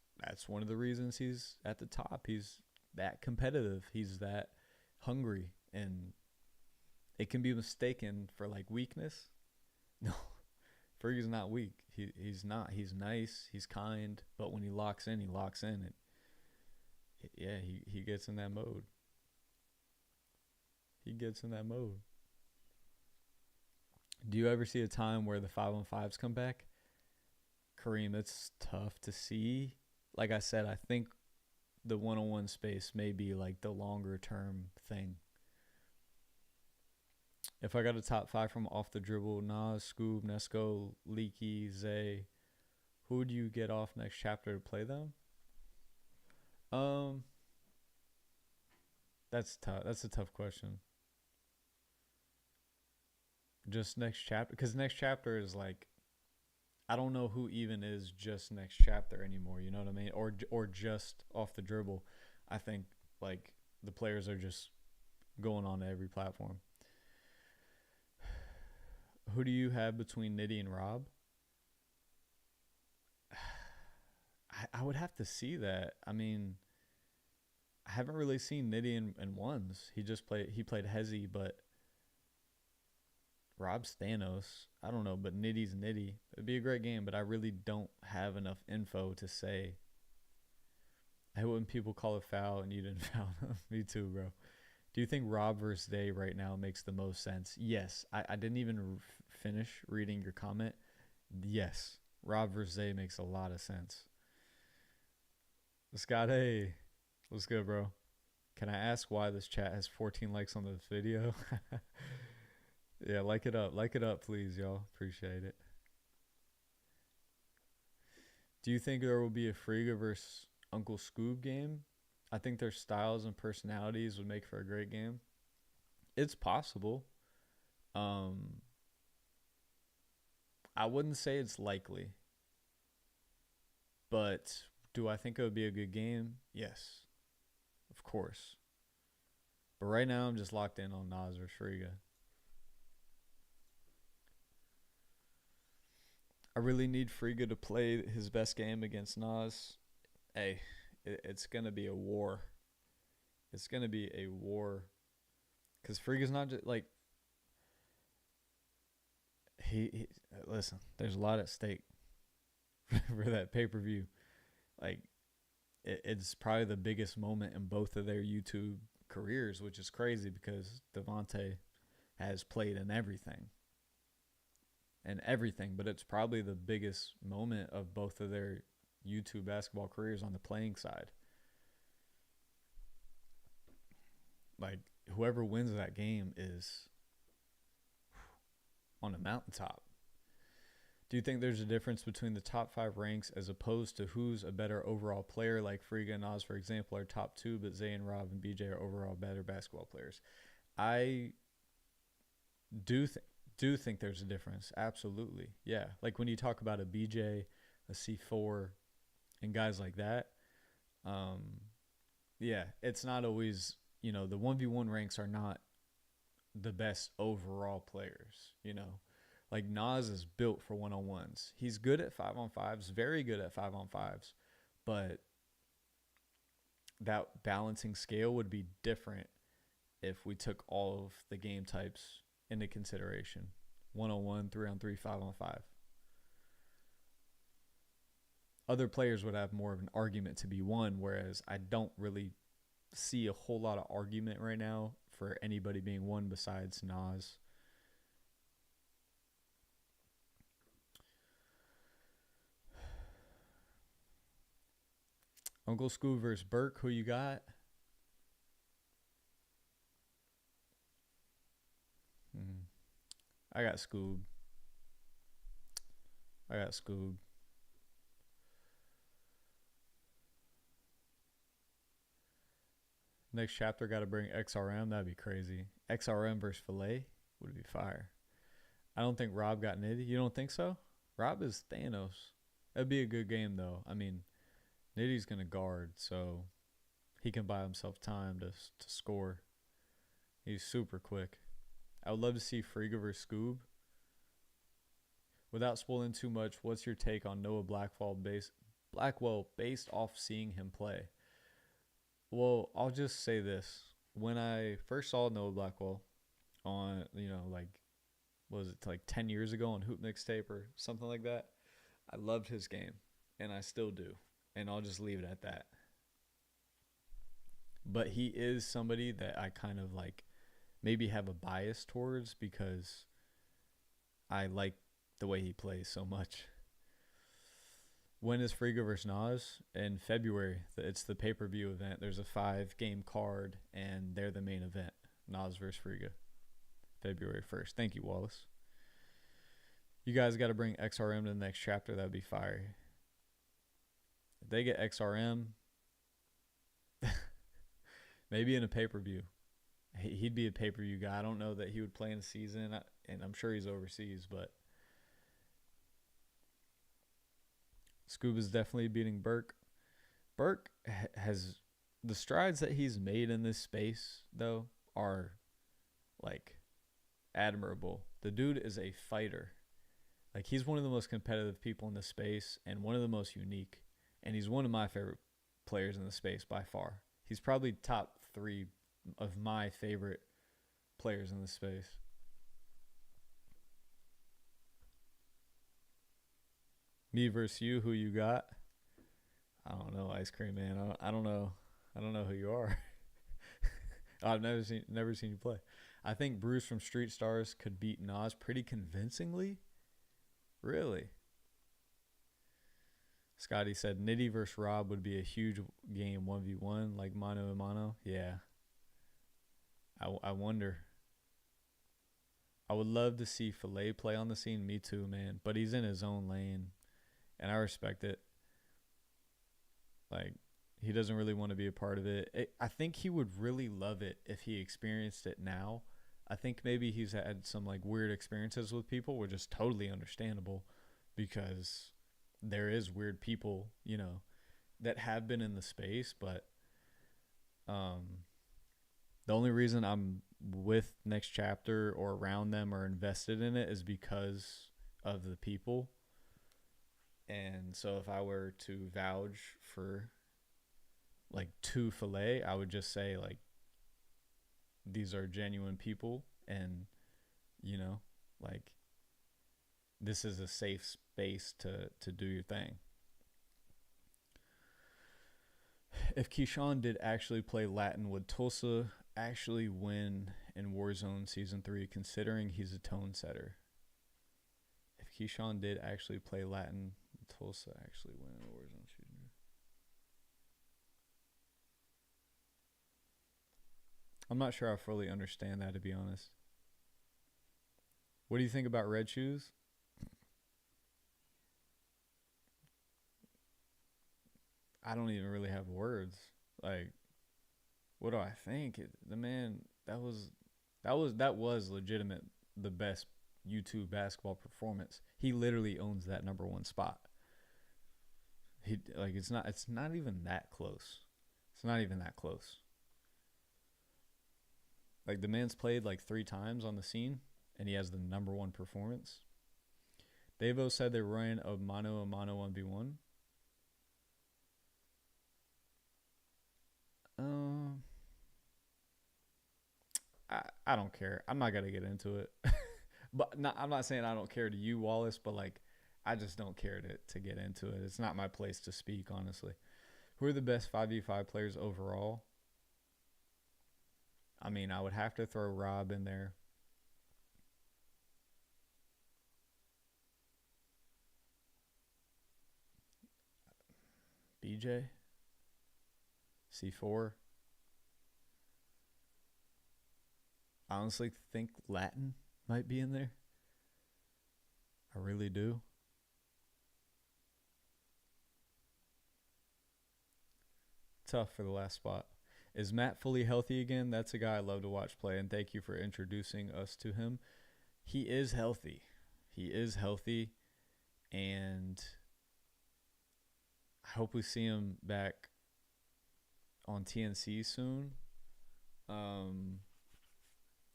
one of the reasons he's at the top. He's that competitive. He's that hungry. And it can be mistaken for, like, weakness. No. Frigga's not weak. He's not. He's nice. He's kind. But when he locks in, he locks in. He gets in that mode. He gets in that mode. Do you ever see a time where the 5-on-5s come back? Kareem, it's tough to see. Like I said, I think the 1-on-1 space may be like the longer term thing. If I got a top 5 from off the dribble, Nas, Scoob, Nesco, Leaky, Zay, who would you get off next chapter to play them? That's tough. That's a tough question. Just next chapter, because next chapter is like, I don't know who even is just next chapter anymore. You know what I mean? Or just off the dribble. I think like the players are just going on to every platform. Who do you have between Nitty and Rob? I would have to see that. I mean, I haven't really seen Nitty in ones. He played Hezzy, but Rob's Thanos. I don't know, but Nitty's Nitty. It'd be a great game, but I really don't have enough info to say. I hate when people call it foul and you didn't foul them. Me too, bro. Do you think Rob versus Day right now makes the most sense? Yes. I didn't even finish reading your comment. Yes. Rob versus Day makes a lot of sense. Scott, hey. What's good, bro? Can I ask why this chat has 14 likes on this video? Yeah, like it up. Like it up, please, y'all. Appreciate it. Do you think there will be a Frigga versus Uncle Scoob game? I think their styles and personalities would make for a great game. It's possible. I wouldn't say it's likely. But do I think it would be a good game? Yes. Of course. But right now I'm just locked in on Nas versus Frigga. I really need Frigga to play his best game against Nas. Hey, it's going to be a war. It's going to be a war. Because Frigga's not just like... He listen, there's a lot at stake for that pay-per-view. Like, it's probably the biggest moment in both of their YouTube careers, which is crazy because Devontae has played in everything. But it's probably the biggest moment of both of their YouTube basketball careers on the playing side. Like, whoever wins that game is on a mountaintop. Do you think there's a difference between the top 5 ranks as opposed to who's a better overall player? Like Friga and Oz, for example, are top 2, but Zay and Rob and BJ are overall better basketball players. I do th- do think there's a difference. Absolutely, yeah. Like when you talk about a BJ, a C4, and guys like that, um, yeah, it's not always, the 1v1 ranks are not the best overall players. Like Nas is built for one on ones. He's good at 5-on-5s, very good at 5-on-5s, but that balancing scale would be different if we took all of the game types into consideration. 1-on-1, 3-on-3, 5-on-5. Other players would have more of an argument to be won, whereas I don't really see a whole lot of argument right now for anybody being won besides Nas. Uncle Scoob versus Burke, who you got? I got Scoob. I got Scoob. Next chapter got to bring XRM. That'd be crazy. XRM versus Filet would be fire. I don't think Rob got Nitty. You don't think so? Rob is Thanos. That'd be a good game, though. I mean, Nitty's going to guard, so he can buy himself time to score. He's super quick. I would love to see Friga versus Scoob. Without spoiling too much, what's your take on Noah Blackwell based off seeing him play? Well, I'll just say this. When I first saw Noah Blackwell on, like, was it like 10 years ago on Hoop Mixtape or something like that, I loved his game, and I still do. And I'll just leave it at that. But he is somebody that I kind of like maybe have a bias towards because I like the way he plays so much. When is Friga versus Nas? In February. It's the pay-per-view event. There's a 5-game card, and they're the main event. Nas versus Friga. February 1st. Thank you, Wallace. You guys got to bring XRM to the next chapter. That would be fire. If they get XRM, maybe in a pay-per-view. He'd be a pay-per-view guy. I don't know that he would play in the season, and I'm sure he's overseas, but Scuba's definitely beating Burke. Burke has the strides that he's made in this space, though, are like admirable. The dude is a fighter. Like, he's one of the most competitive people in the space and one of the most unique. And he's one of my favorite players in the space by far. He's probably top 3 of my favorite players in the space. Me versus you, who you got? I don't know, Ice Cream Man. I don't know. I don't know who you are. I've never seen you play. I think Bruce from Street Stars could beat Nas pretty convincingly. Really? Scotty said Nitty versus Rob would be a huge game 1v1, like mano a mano. Yeah. I wonder. I would love to see Filet play on the scene. Me too, man. But he's in his own lane, and I respect it. Like, he doesn't really want to be a part of it. I think he would really love it if he experienced it now. I think maybe he's had some like weird experiences with people, which is totally understandable because there is weird people, that have been in the space. But the only reason I'm with Next Chapter or around them or invested in it is because of the people. And so if I were to vouch for like to Filet, I would just say like these are genuine people, and like this is a safe space to do your thing. If Keyshawn did actually play Latin, would Tulsa actually win in Warzone Season 3, considering he's a tone setter? If Keyshawn did actually play Latin, would Tulsa actually win in Warzone Season 3? I'm not sure I fully understand that, to be honest. What do you think about Red Shoes? I don't even really have words. Like, what do I think? The man that was legitimate the best YouTube basketball performance. He literally owns that number one spot. He like it's not even that close. It's not even that close. Like the man's played like 3 times on the scene and he has the number one performance. Devo said they're running a mano 1v1. Um I don't care. I'm not gonna get into it. But I'm not saying I don't care to you, Wallace, but like I just don't care to get into it. It's not my place to speak, honestly. Who are the best 5v5 players overall? I mean, I would have to throw Rob in there. BJ? C4? I honestly think Latin might be in there. I really do. Tough for the last spot. Is Matt fully healthy again? That's a guy I love to watch play, and thank you for introducing us to him. He is healthy. He is healthy, and I hope we see him back on TNC soon. I'm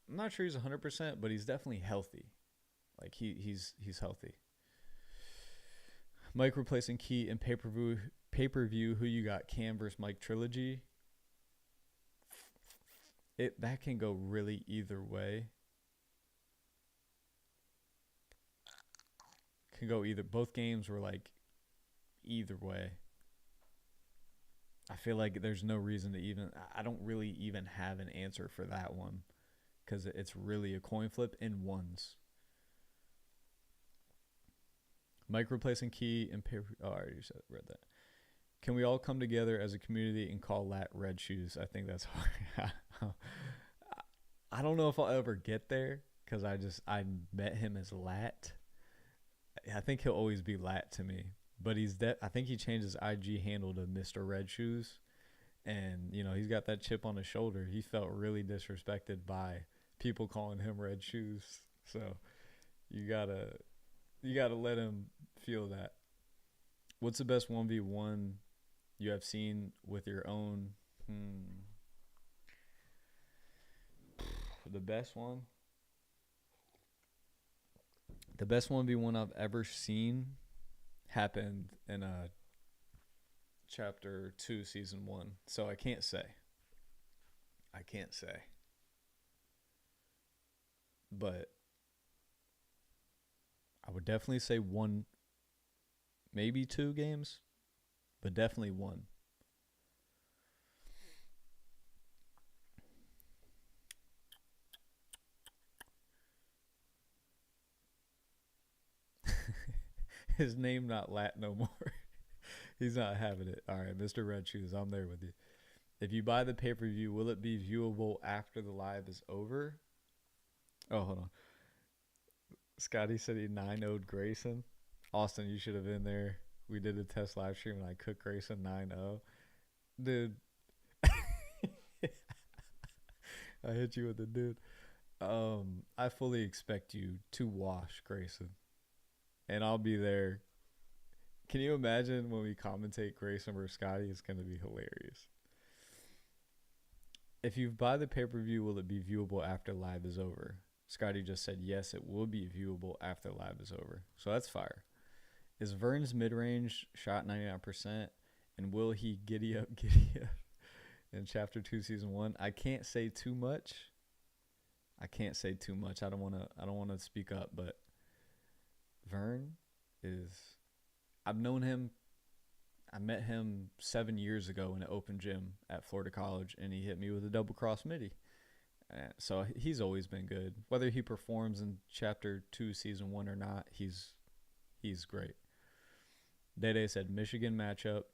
not sure he's 100%, but he's definitely healthy. Like he's healthy. Mike replacing Key in pay-per-view. Who you got? Cam versus Mike trilogy. That can go really either way. Can go either. Both games were like either way. I feel like there's no reason to even. I don't really even have an answer for that one because it's really a coin flip in ones. Mike replacing Key and pay. Oh, I already read that. Can we all come together as a community and call Lat Red Shoes? I think that's hard. I don't know if I'll ever get there because I met him as Lat. I think he'll always be Lat to me, but I think he changed his IG handle to Mr. Red Shoes, and he's got that chip on his shoulder. He felt really disrespected by people calling him Red Shoes, so you gotta let him feel that. What's the best 1v1 you have seen with your own? The best one? The best 1v1 I've ever seen happened in chapter 2, season 1. So I can't say. But I would definitely say 1, maybe 2 games, but definitely 1. His name not Lat no more. He's not having it. All right, Mr. Red Shoes, I'm there with you. If you buy the pay-per-view, will it be viewable after the live is over? Oh, hold on. Scotty said he 9-0'd Grayson. Austin, you should have been there. We did a test live stream and I cooked Grayson 9-0. Dude. I hit you with the dude. I fully expect you to wash Grayson. And I'll be there. Can you imagine when we commentate Grayson versus Scotty? It's going to be hilarious. If you buy the pay-per-view, will it be viewable after live is over? Scotty just said, yes, it will be viewable after live is over. So that's fire. Is Vern's mid-range shot 99%? And will he giddy up in chapter 2, season 1? I can't say too much. I don't want to speak up, but Vern is, I've known him. I met him 7 years ago in an open gym at Florida College, and he hit me with a double cross midi. So he's always been good. Whether he performs in chapter 2, season 1 or not, he's great. Dede said Michigan matchup,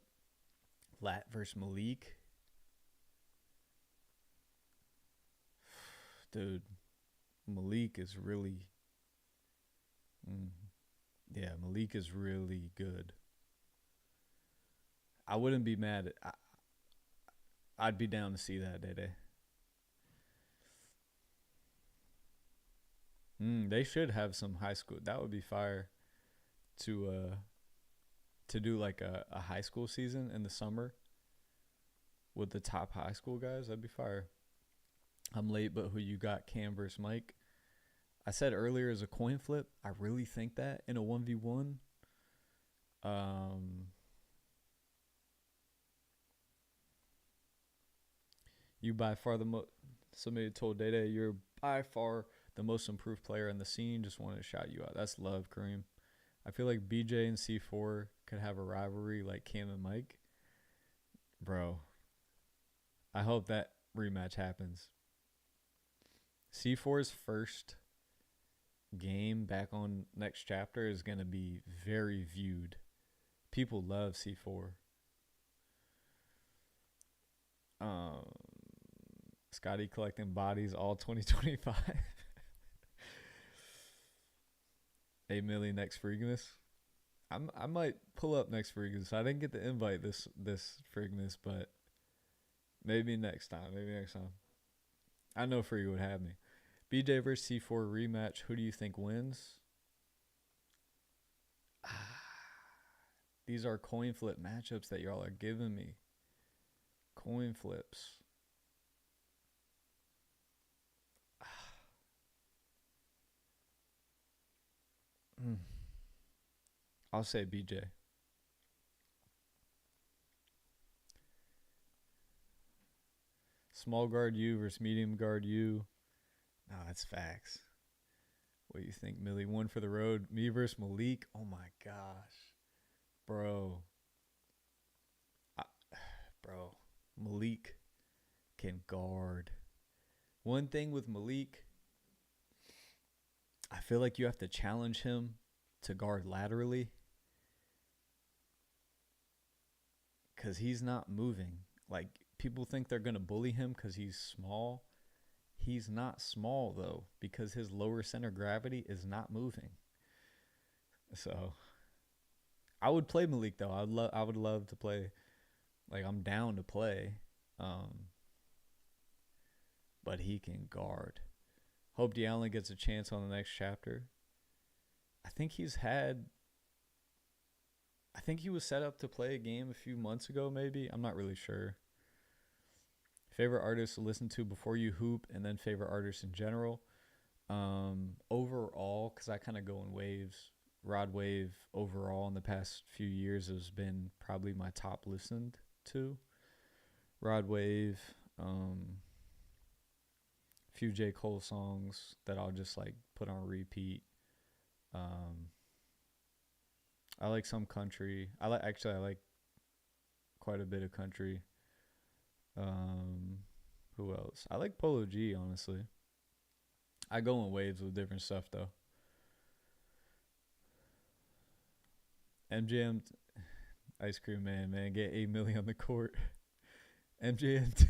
Lat versus Malik. Dude, Malik is really, Malik is really good. I wouldn't be mad. I'd be down to see that, Day Day. They should have some high school. That would be fire to do like a high school season in the summer with the top high school guys. That'd be fire. I'm late, but who you got? Cam versus Mike. I said earlier as a coin flip. I really think that in a 1v1. Um, you by far the most. Somebody told Day Day you're by far the most improved player in the scene. Just wanted to shout you out. That's love, Kareem. I feel like BJ and C4 could have a rivalry like Cam and Mike. Bro, I hope that rematch happens. C4's first game back on next chapter is going to be very viewed. People love C4. Scotty collecting bodies all 2025. 8 million next Freakiness. I might pull up next Freakiness. I didn't get the invite this Freakiness, but maybe next time. I know Free would have me. BJ versus C4 rematch. Who do you think wins? These are coin flip matchups that y'all are giving me. Coin flips. I'll say BJ. Small guard you versus medium guard you. No, that's facts. What do you think, Millie? One for the road. Me versus Malik. Oh my gosh. Bro. Bro. Malik can guard. One thing with Malik, I feel like you have to challenge him to guard laterally because he's not moving. Like, people think they're going to bully him because he's small. He's not small, though, because his lower center gravity is not moving. So, I would play Malik, though. I would love to play. Like, I'm down to play. But he can guard. Hope DeAllen gets a chance on the next chapter. I think he was set up to play a game a few months ago, maybe. I'm not really sure. Favorite artists to listen to before you hoop, and then favorite artists in general. Overall, because I kind of go in waves. Rod Wave overall in the past few years has been probably my top listened to. Rod Wave, few J. Cole songs that I'll just like put on repeat. I like some country. I like quite a bit of country. Who else? I like Polo G, honestly. I go in waves with different stuff though. MJM Ice Cream Man, get 8 million on the court. MJM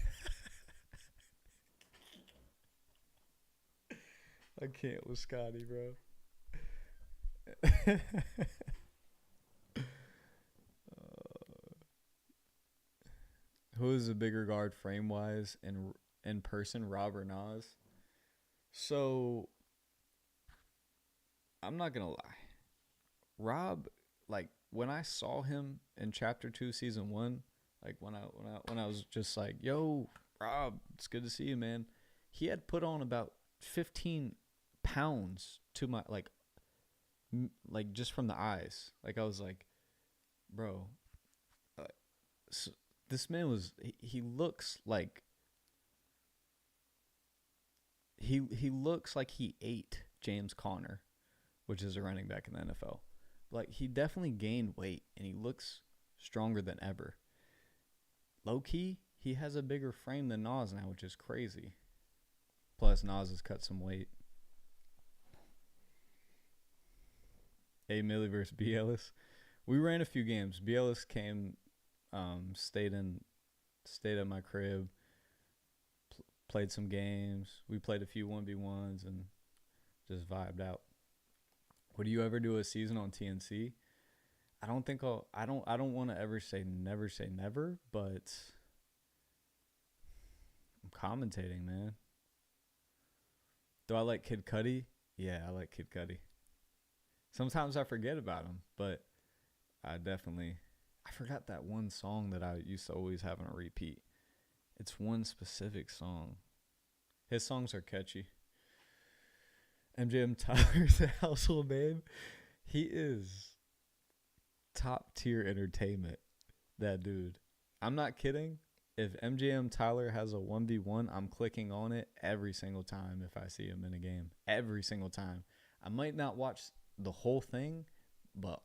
I can't with Scotty, bro. Who is a bigger guard frame wise and in person, Rob or Nas? So I'm not gonna lie. Rob, like when I saw him in chapter 2, season 1, like when I was just like, yo, Rob, it's good to see you, man. He had put on about 15 pounds to my like just from the eyes. Like I was like, bro, so this man was he looks like he looks like he ate James Conner, which is a running back in the NFL. Like he definitely gained weight and he looks stronger than ever. Low key, he has a bigger frame than Nas now, which is crazy. Plus Nas has cut some weight. A Millie versus B Ellis. We ran a few games. B Ellis came, stayed at my crib, played some games. We played a few 1v1s and just vibed out. Would you ever do a season on TNC? I don't think I don't want to ever say never, but I'm commentating, man. Do I like Kid Cudi? Yeah, I like Kid Cudi. Sometimes I forget about him, but I forgot that one song that I used to always have on a repeat. It's one specific song. His songs are catchy. MJM Tyler's a household name. He is top tier entertainment. That dude. I'm not kidding. If MJM Tyler has a 1v1, I'm clicking on it every single time if I see him in a game. Every single time. I might not watch the whole thing, but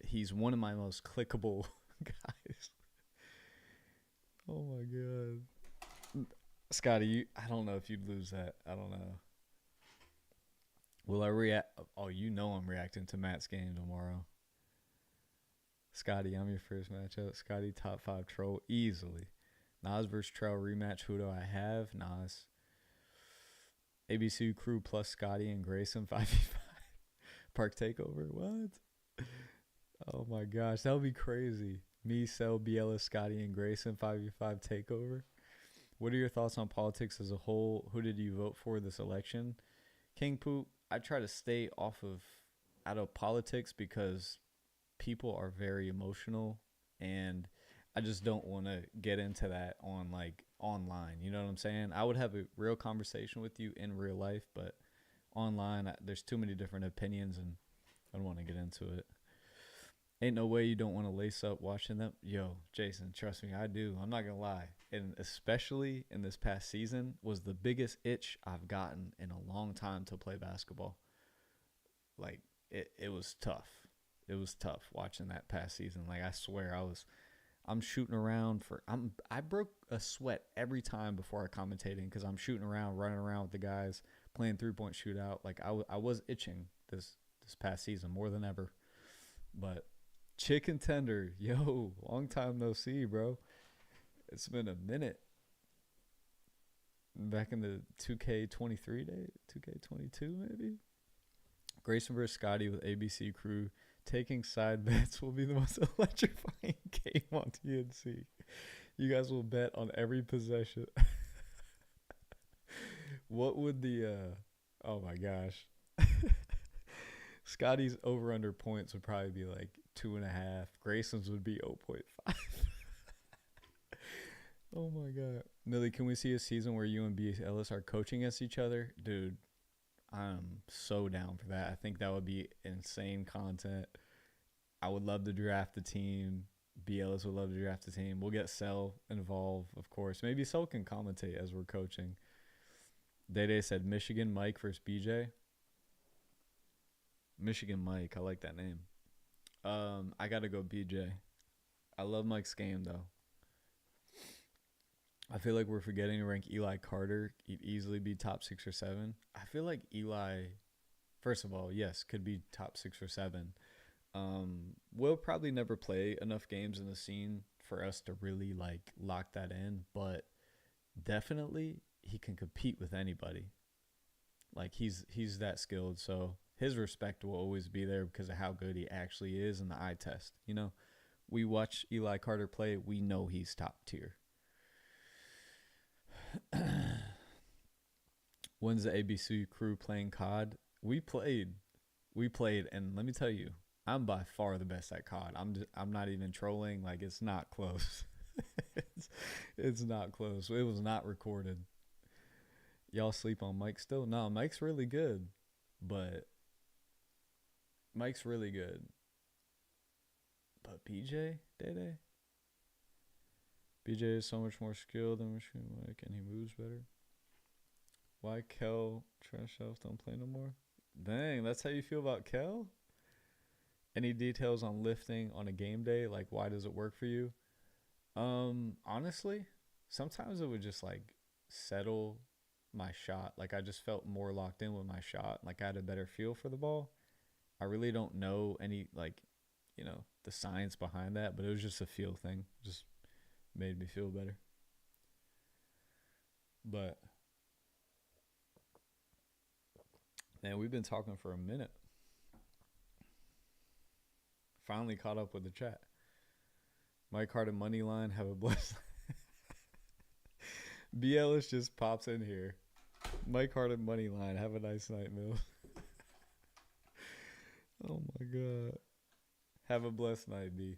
he's one of my most clickable guys. Oh my god. Scotty, I don't know if you'd lose that. I don't know. Will I react? Oh, you know I'm reacting to Matt's game tomorrow. Scotty, I'm your first matchup. Scotty, top 5 troll, easily. Nas versus Trell rematch. Who do I have? Nas. ABC crew plus Scotty and Grayson 5v5. Park takeover. What? Oh my gosh, that would be crazy. Me, Cell, Biela, Scotty, and Grayson 5v5 takeover. What are your thoughts on politics as a whole? Who did you vote for this election? King Poop, I try to stay out of politics because people are very emotional, and I just don't want to get into that on like online. You know what I'm saying? I would have a real conversation with you in real life, but online there's too many different opinions, and I don't want to get into it. Ain't no way you don't want to lace up watching them. Yo, Jason, trust me, I do. I'm not going to lie. And especially in this past season was the biggest itch I've gotten in a long time to play basketball. Like, it was tough. It was tough watching that past season. Like, I swear I'm shooting around I broke a sweat every time before I commentating because I'm shooting around, running around with the guys, playing 3-point shootout. Like, I was itching this past season more than ever. But Chicken Tender, yo, long time no see, bro. It's been a minute. Back in the 2K23 day, 2K22 maybe. Grayson versus Scotty with ABC crew. Taking side bets will be the most electrifying game on TNC. You guys will bet on every possession. What would oh my gosh. Scotty's over under points would probably be like 2.5. Grayson's would be 0.5. Oh my god. Millie, can we see a season where you and B. Ellis are coaching against each other? Dude, I'm so down for that. I think that would be insane content. I would love to draft the team. B. Ellis would love to draft the team. We'll get Cell involved, of course. Maybe Cell can commentate as we're coaching. Day said Michigan Mike versus BJ. Michigan Mike. I like that name. I got to go BJ. I love Mike's game, though. I feel like we're forgetting to rank Eli Carter. He'd easily be top 6 or 7. I feel like Eli, first of all, yes, could be top 6 or 7. We'll probably never play enough games in the scene for us to really like lock that in, but definitely he can compete with anybody. Like he's that skilled, so his respect will always be there because of how good he actually is in the eye test. You know, we watch Eli Carter play, we know he's top tier. When's the ABC crew playing COD? We played, and let me tell you, I'm by far the best at COD. I'm not even trolling. Like, it's not close. it's not close. It was not recorded. Y'all sleep on Mike still? No, Mike's really good, but But BJ, Day? BJ is so much more skilled than Machine Mike, and he moves better. Why Kel trash shelf don't play no more? Dang, that's how you feel about Kel? Any details on lifting on a game day? Like, why does it work for you? Honestly, sometimes it would just like settle my shot. Like, I just felt more locked in with my shot. Like, I had a better feel for the ball. I really don't know any, like, the science behind that, but it was just a feel thing. Just made me feel better. But man, we've been talking for a minute. Finally caught up with the chat. Mike Harden money line. Have a blessed. B. Ellis just pops in here. Mike Harden money line. Have a nice night, Mill. Oh my god. Have a blessed night, B.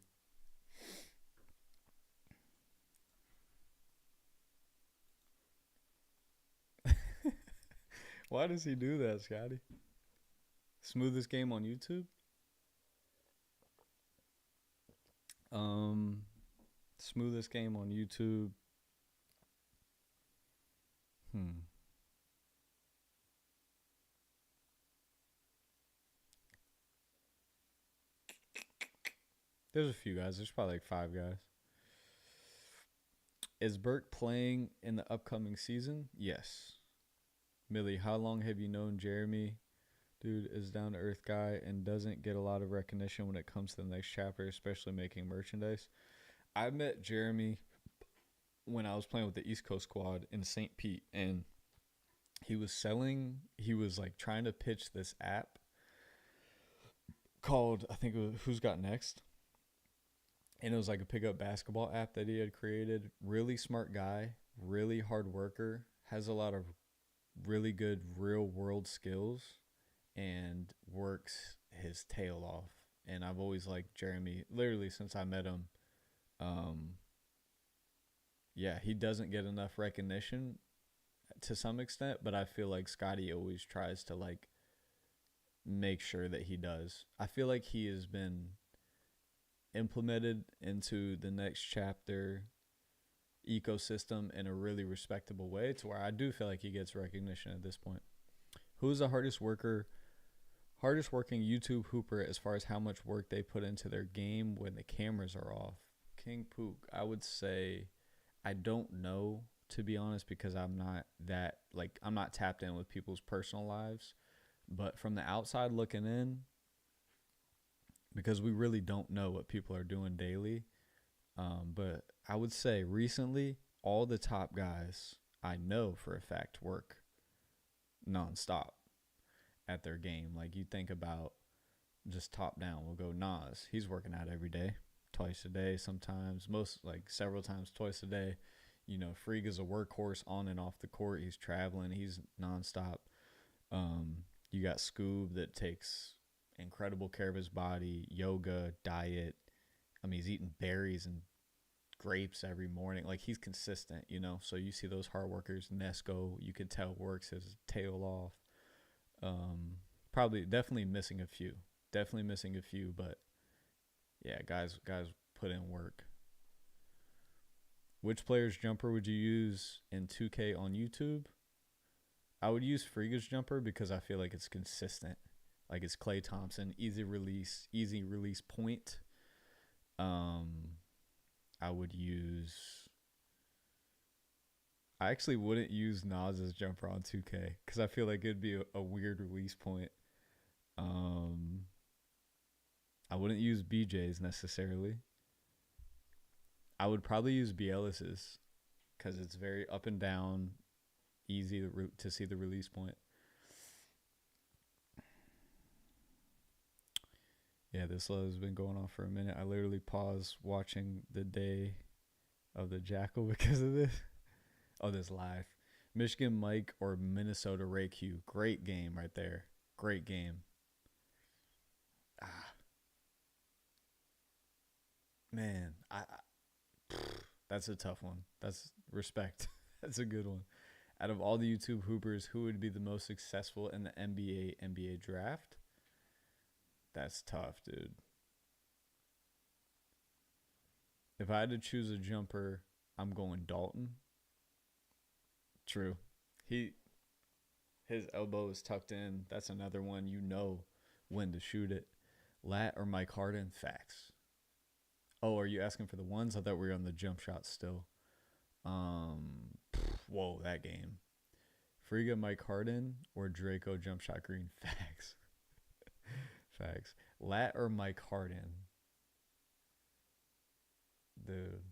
Why does he do that, Scotty? Smoothest game on YouTube? Smoothest game on YouTube. There's a few guys. There's probably like 5 guys. Is Burke playing in the upcoming season? Yes. Millie, how long have you known Jeremy? Dude is down to earth guy and doesn't get a lot of recognition when it comes to the next chapter, especially making merchandise. I met Jeremy when I was playing with the East Coast squad in St. Pete, and he was like trying to pitch this app called, I think it was Who's Got Next. And it was like a pickup basketball app that he had created. Really smart guy, really hard worker, has a lot of really good real world skills, and works his tail off. And I've always liked Jeremy, literally since I met him. Yeah, he doesn't get enough recognition to some extent, but I feel like Scotty always tries to like make sure that he does. I feel like he has been implemented into the next chapter ecosystem in a really respectable way, to where I do feel like he gets recognition at this point. Who's the hardest working YouTube hooper as far as how much work they put into their game when the cameras are off? King Pook, I would say I don't know, to be honest, because I'm not tapped in with people's personal lives. But from the outside looking in, because we really don't know what people are doing daily. But I would say recently, all the top guys I know for a fact work nonstop at their game. Like you think about just top down, we'll go Nas. He's working out every day, twice a day sometimes, several times twice a day. You know, Freak is a workhorse on and off the court. He's traveling. He's nonstop. You got Scoob that takes incredible care of his body, yoga, diet. I mean, he's eating berries and grapes every morning. Like, he's consistent, you know? So you see those hard workers. Nesco, you can tell, works his tail off. Definitely missing a few. But yeah, guys put in work. Which player's jumper would you use in 2K on YouTube? I would use Friga's jumper because I feel like it's consistent. Like, it's Klay Thompson, easy release point. I actually wouldn't use Nas's jumper on 2K because I feel like it'd be a weird release point. I wouldn't use BJ's necessarily. I would probably use Bielis's because it's very up and down, easy to see the release point. Yeah, this love has been going on for a minute. I literally paused watching the day of the Jackal because of this. Oh, this live. Michigan Mike or Minnesota Ray Q. Great game right there. Great game. Man, that's a tough one. That's respect. That's a good one. Out of all the YouTube hoopers, who would be the most successful in the NBA draft? That's tough, dude. If I had to choose a jumper, I'm going Dalton. True. His elbow is tucked in. That's another one. You know when to shoot it. Lat or Mike Harden? Facts. Oh, are you asking for the ones? I thought we were on the jump shots still. Whoa, that game. Friga, Mike Harden, or Draco jump shot green? Facts. Facts. Lat or Mike Harden? Dude.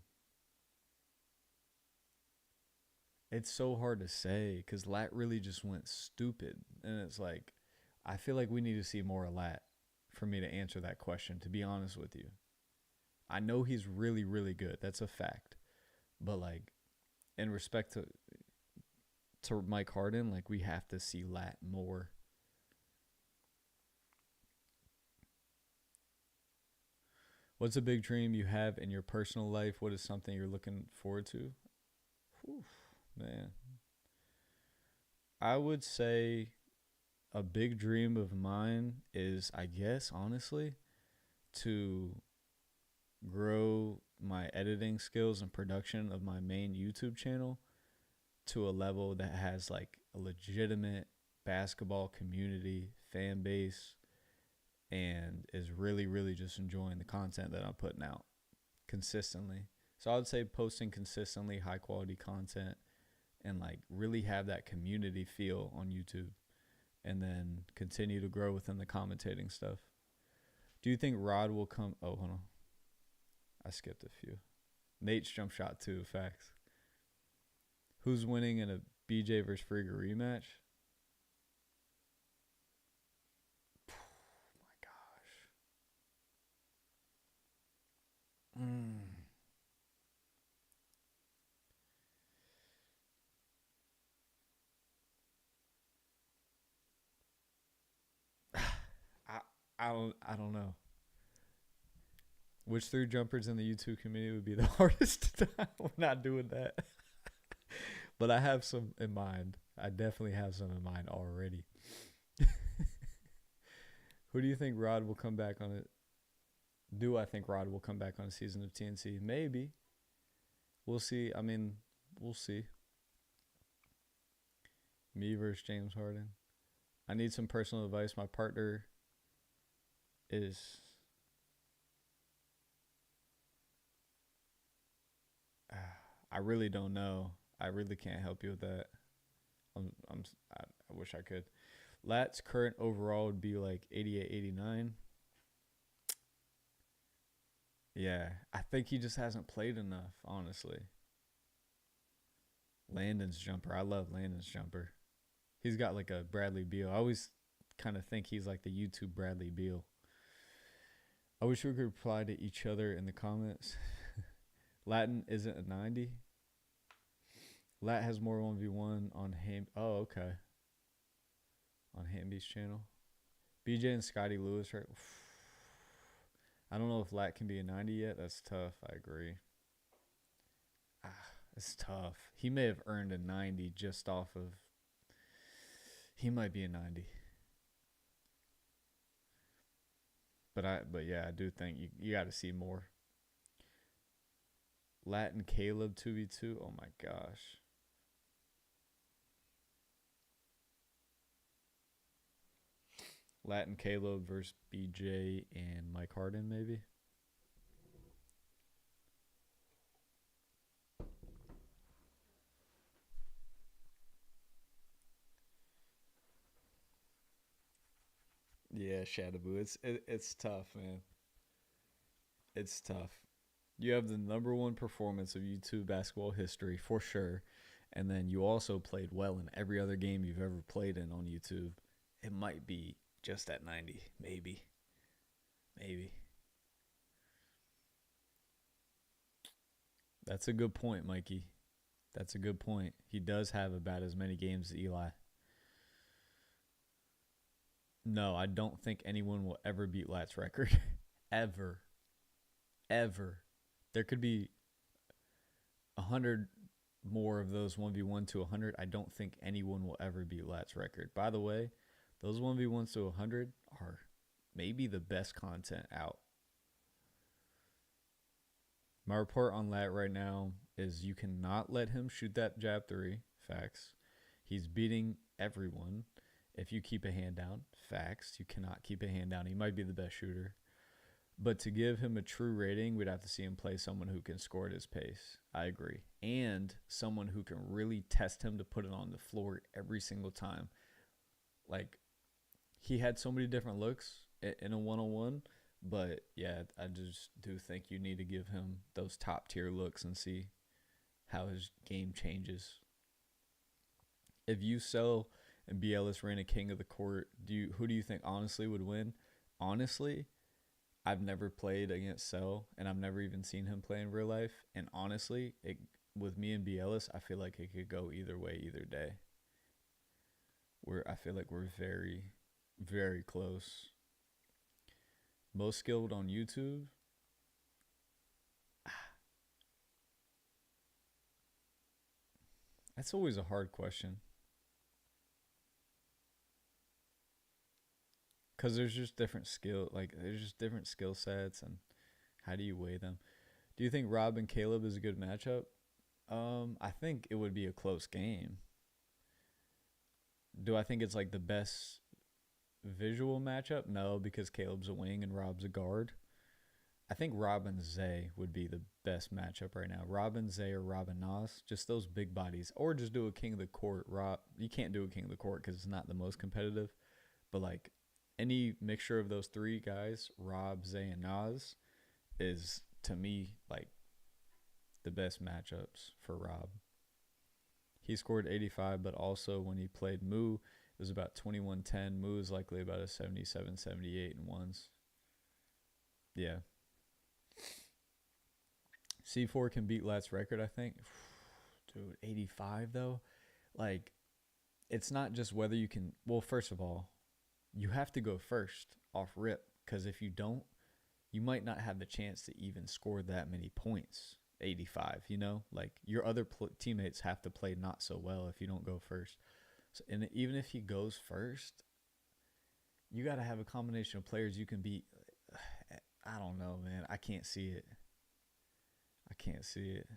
It's so hard to say because Lat really just went stupid. And it's like, I feel like we need to see more of Lat for me to answer that question, to be honest with you. I know he's really, really good. That's a fact. But like in respect to Mike Harden, like we have to see Lat more. What's a big dream you have in your personal life? What is something you're looking forward to? Whew, man. I would say a big dream of mine is, I guess, honestly, to grow my editing skills and production of my main YouTube channel to a level that has like a legitimate basketball community fan base and is really, really just enjoying the content that I'm putting out consistently. So I would say posting consistently high quality content and like really have that community feel on YouTube and then continue to grow within the commentating stuff. Do you think Rod will come? Oh, hold on. I skipped a few. Nate's jump shot too, facts. Who's winning in a BJ versus Frigga rematch? Oh my gosh. I I don't know. Which three jumpers in the YouTube community would be the hardest to time? We're not doing that. But I have some in mind. I definitely have some in mind already. Who do you think Rod will come back on it? Do I think Rod will come back on a season of TNC? Maybe. We'll see. I mean, we'll see. Me versus James Harden. I need some personal advice. My partner is I really don't know. I really can't help you with that. I'm I wish I could. Lat's current overall would be like 88, 89. Yeah, I think he just hasn't played enough, honestly. Landon's jumper. I love Landon's jumper. He's got like a Bradley Beal. I always kind of think he's like the YouTube Bradley Beal. I wish we could reply to each other in the comments. Latin isn't a 90. Lat has more 1v1 on Ham. Oh, okay. On Hamby's channel. BJ and Scotty Lewis, right? I don't know if Lat can be a 90 yet. That's tough. I agree. It's tough. He may have earned a 90 just off of. He might be a 90. But yeah, I do think you got to see more. Lat and Caleb 2v2. Oh my gosh. Lat and Caleb versus BJ and Mike Harden, maybe. Yeah, Shadaboo. It's tough, man. It's tough. You have the number one performance of YouTube basketball history for sure, and then you also played well in every other game you've ever played in on YouTube. It might be just at 90, maybe. Maybe. That's a good point, Mikey. That's a good point. He does have about as many games as Eli. No, I don't think anyone will ever beat Lat's record. Ever. Ever. There could be 100 more of those 1v1 to 100. I don't think anyone will ever beat Lat's record. By the way, those 1v1s to 100 are maybe the best content out. My report on Lat right now is you cannot let him shoot that jab three. Facts. He's beating everyone. If you keep a hand down, facts. You cannot keep a hand down. He might be the best shooter. But to give him a true rating, we'd have to see him play someone who can score at his pace. I agree. And someone who can really test him to put it on the floor every single time. Like, he had so many different looks in a one-on-one. But, yeah, I just do think you need to give him those top-tier looks and see how his game changes. If you sell and B. Ellis ran a king of the court, who do you think honestly would win? honestly, I've never played against Cell, and I've never even seen him play in real life. And honestly, with me and Bielis, I feel like it could go either way, either day. I feel like we're very, very close. Most skilled on YouTube. That's always a hard question because there's just different skill sets, and how do you weigh them? Do you think Rob and Caleb is a good matchup? I think it would be a close game. Do I think it's like the best visual matchup? No, because Caleb's a wing and Rob's a guard. I think Rob and Zay would be the best matchup right now. Rob and Zay or Rob and Nas, just those big bodies, or just do a King of the Court. Rob, you can't do a King of the Court because it's not the most competitive, but like any mixture of those three guys, Rob, Zay, and Nas, is to me like the best matchups for Rob. He scored 85, but also when he played Moo, it was about 21-10. Moo is likely about a 77, 78 in ones. Yeah. C4 can beat Lat's record, I think. Dude, 85 though? Like, it's not just whether you can. Well, first of all, you have to go first off rip, because if you don't, you might not have the chance to even score that many points. 85, you know? Like, your other teammates have to play not so well if you don't go first. So, and even if he goes first, you got to have a combination of players you can beat. I don't know, man. I can't see it. I can't see it.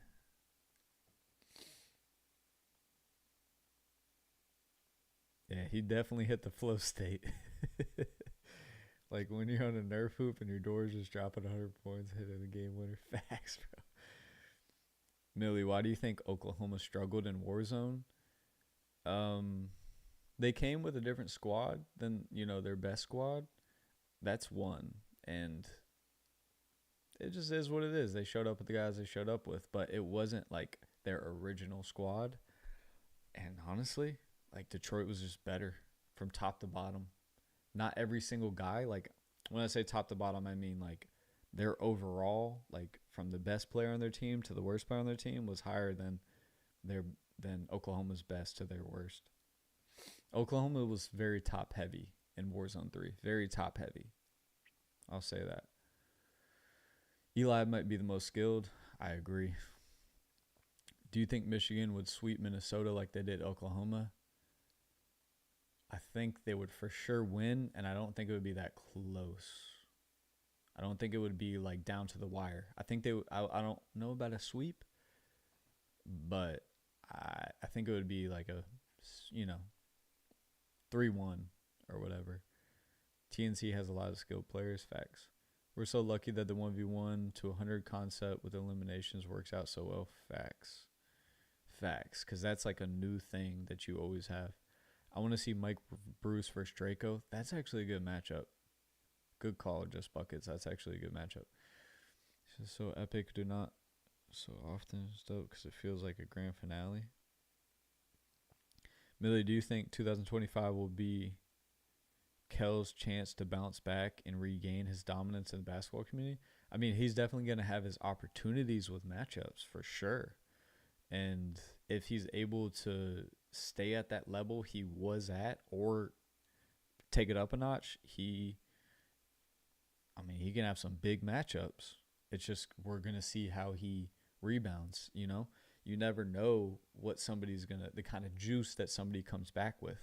Yeah, he definitely hit the flow state. Like when you're on a Nerf hoop and your door's just dropping 100 points, hitting the game winner. Facts, bro. Millie, why do you think Oklahoma struggled in Warzone? Um, they came with a different squad than their best squad. That's one, and it just is what it is. They showed up with the guys they showed up with, but it wasn't like their original squad. And honestly, like Detroit was just better from top to bottom. Not every single guy, like when I say top to bottom, I mean like their overall, like from the best player on their team to the worst player on their team, was higher their than Oklahoma's best to their worst. Oklahoma was very top heavy in Warzone 3. Very top heavy. I'll say that. Eli might be the most skilled. I agree. Do you think Michigan would sweep Minnesota like they did Oklahoma? I think they would for sure win, and I don't think it would be that close. I don't think it would be like down to the wire. I think they. I don't know about a sweep, but I think it would be like a 3-1 or whatever. TNC has a lot of skilled players. Facts. We're so lucky that the 1v1 to 100 concept with eliminations works out so well. Facts. Facts. Because that's like a new thing that you always have. I want to see Mike Bruce versus Draco. That's actually a good matchup. Good call, just buckets. That's actually a good matchup. It's so epic. Do not so often stuff because it feels like a grand finale. Millie, do you think 2025 will be Kel's chance to bounce back and regain his dominance in the basketball community? I mean, he's definitely going to have his opportunities with matchups for sure. And if he's able to stay at that level he was at or take it up a notch, he can have some big matchups. It's just we're going to see how he rebounds, You never know what the kind of juice that somebody comes back with.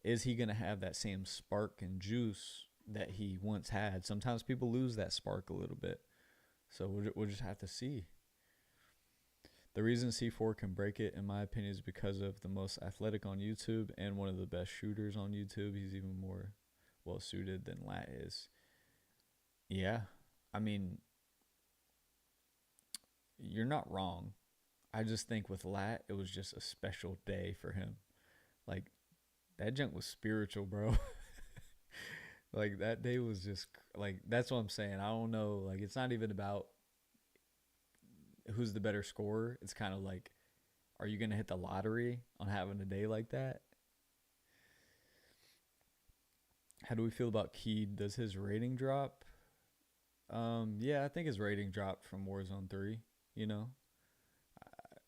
Is he going to have that same spark and juice that he once had? Sometimes people lose that spark a little bit. So we'll just have to see. The reason C4 can break it, in my opinion, is because of the most athletic on YouTube and one of the best shooters on YouTube. He's even more well-suited than Lat is. Yeah. I mean, you're not wrong. I just think with Lat, it was just a special day for him. Like, that junk was spiritual, bro. Like, that day was just, like, that's what I'm saying. I don't know. Like, it's not even about who's the better scorer. It's kind of like, are you going to hit the lottery on having a day like that? How do we feel about Key? Does his rating drop? Yeah, I think his rating dropped from Warzone 3, you know?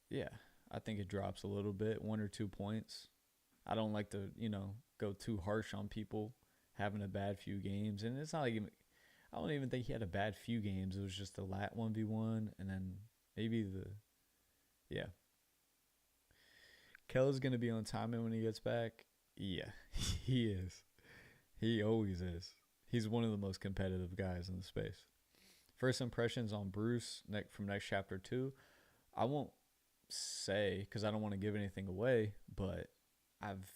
Yeah, I think it drops a little bit, 1 or 2 points. I don't like to, go too harsh on people having a bad few games. And it's not like, I don't even think he had a bad few games. It was just the lat 1v1 and then maybe yeah. Kel's going to be on timing when he gets back. Yeah, he is. He always is. He's one of the most competitive guys in the space. First impressions on Bruce from Next Chapter 2. I won't say because I don't want to give anything away, but I've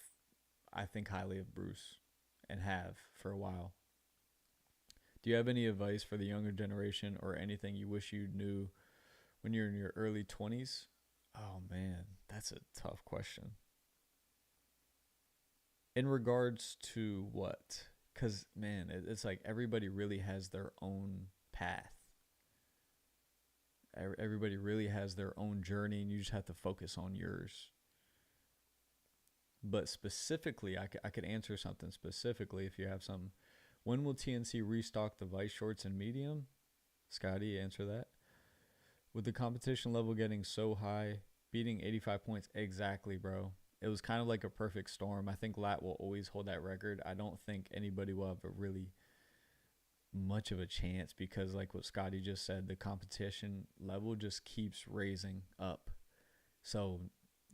I think highly of Bruce and have for a while. Do you have any advice for the younger generation or anything you wish you knew when you're in your early 20s? Oh man, that's a tough question. In regards to what? Because man, it's like everybody really has their own path. Everybody really has their own journey, and you just have to focus on yours. But specifically, I could answer something specifically if you have some. When will TNC restock the Vice shorts and medium? Scotty, answer that. With the competition level getting so high, beating 85 points, exactly, bro. It was kind of like a perfect storm. I think Lat will always hold that record. I don't think anybody will have a really much of a chance because, like what Scotty just said, the competition level just keeps raising up. So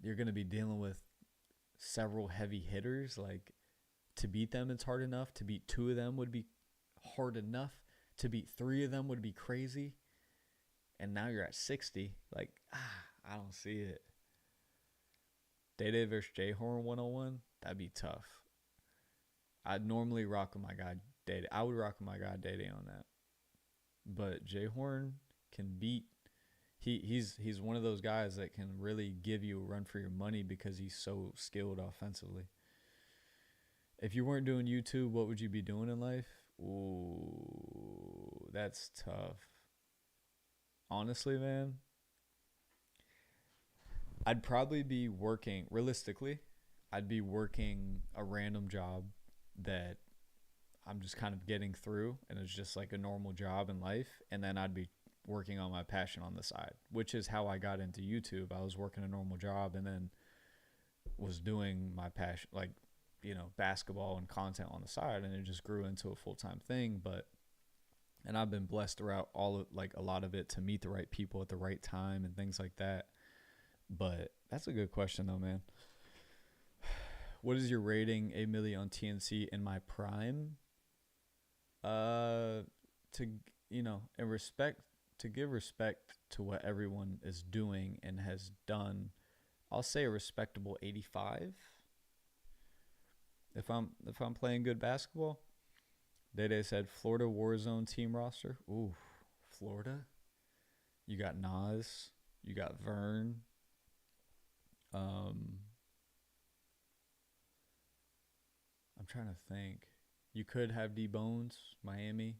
you're going to be dealing with several heavy hitters. Like, to beat them, it's hard enough. To beat 2 of them would be hard enough. To beat 3 of them would be crazy. And now you're at 60. Like, I don't see it. Day versus J-Horn 101, that'd be tough. I'd normally rock with my guy Day. I would rock with my guy Day on that. But J-Horn can beat. He's one of those guys that can really give you a run for your money because he's so skilled offensively. If you weren't doing YouTube, what would you be doing in life? Ooh, that's tough. Honestly, man, I'd probably be working, realistically, I'd be working a random job that I'm just kind of getting through and it's just like a normal job in life. And then I'd be working on my passion on the side, which is how I got into YouTube. I was working a normal job and then was doing my passion, like, basketball and content on the side, and it just grew into a full-time thing. And I've been blessed throughout a lot of it to meet the right people at the right time and things like that. But that's a good question though, man. What is your rating, A-Milli on TNC in my prime? To give respect to what everyone is doing and has done, I'll say a respectable 85. If I'm playing good basketball. Day said Florida Warzone team roster. Ooh, Florida. You got Nas. You got Vern. I'm trying to think. You could have D Bones, Miami.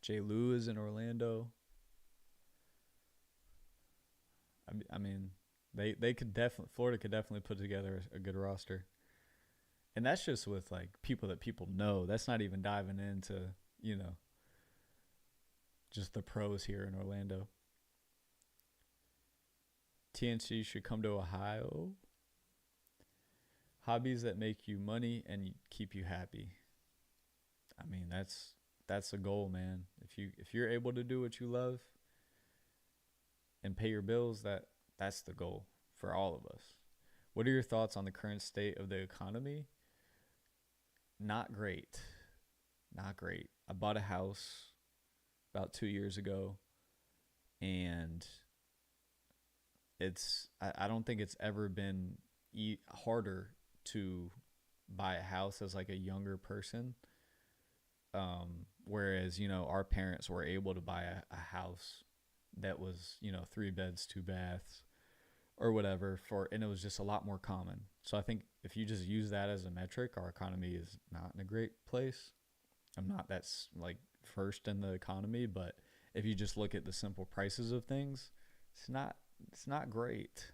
J. Lou is in Orlando. I mean, they could definitely, Florida could definitely put together a good roster. And that's just with like people that people know. That's not even diving into, just the pros here in Orlando. TNC should come to Ohio. Hobbies that make you money and keep you happy. I mean, that's a goal, man. If you're able to do what you love and pay your bills, that's the goal for all of us. What are your thoughts on the current state of the economy? Not great. Not great. I bought a house about 2 years ago, and I don't think it's ever been harder to buy a house as like a younger person. Whereas, our parents were able to buy a house that was, 3 beds, 2 baths or whatever and it was just a lot more common. So I think if you just use that as a metric, our economy is not in a great place. I'm not that's like first in the economy, but if you just look at the simple prices of things, it's not great.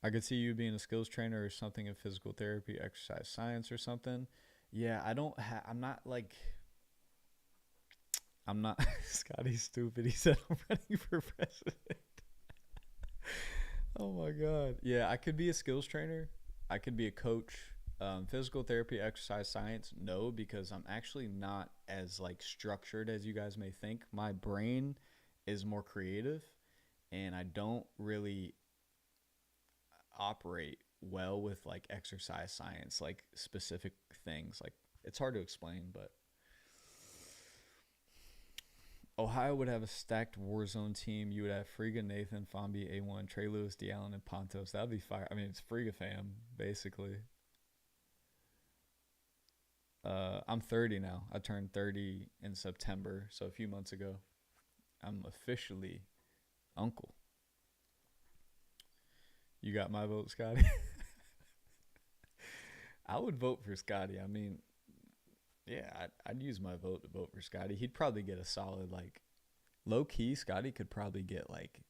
I could see you being a skills trainer or something in physical therapy, exercise science or something. Yeah, I'm not like I'm not Scotty's stupid. He said I'm running for president. Oh my god. Yeah, I could be a skills trainer. I could be a coach. Physical therapy, exercise science, no, because I'm actually not as like structured as you guys may think. My brain is more creative, and I don't really operate well with like exercise science, like specific things. Like it's hard to explain, but Ohio would have a stacked Warzone team. You would have Friga, Nathan, Fombi, A1, Trey Lewis, D. Allen, and Pontos. That would be fire. I mean, it's Friga fam, basically. I'm 30 now. I turned 30 in September, so a few months ago. I'm officially uncle. You got my vote, Scotty? I would vote for Scotty. I mean, yeah, I'd use my vote to vote for Scotty. He'd probably get a solid, like, low key, Scotty could probably get, like,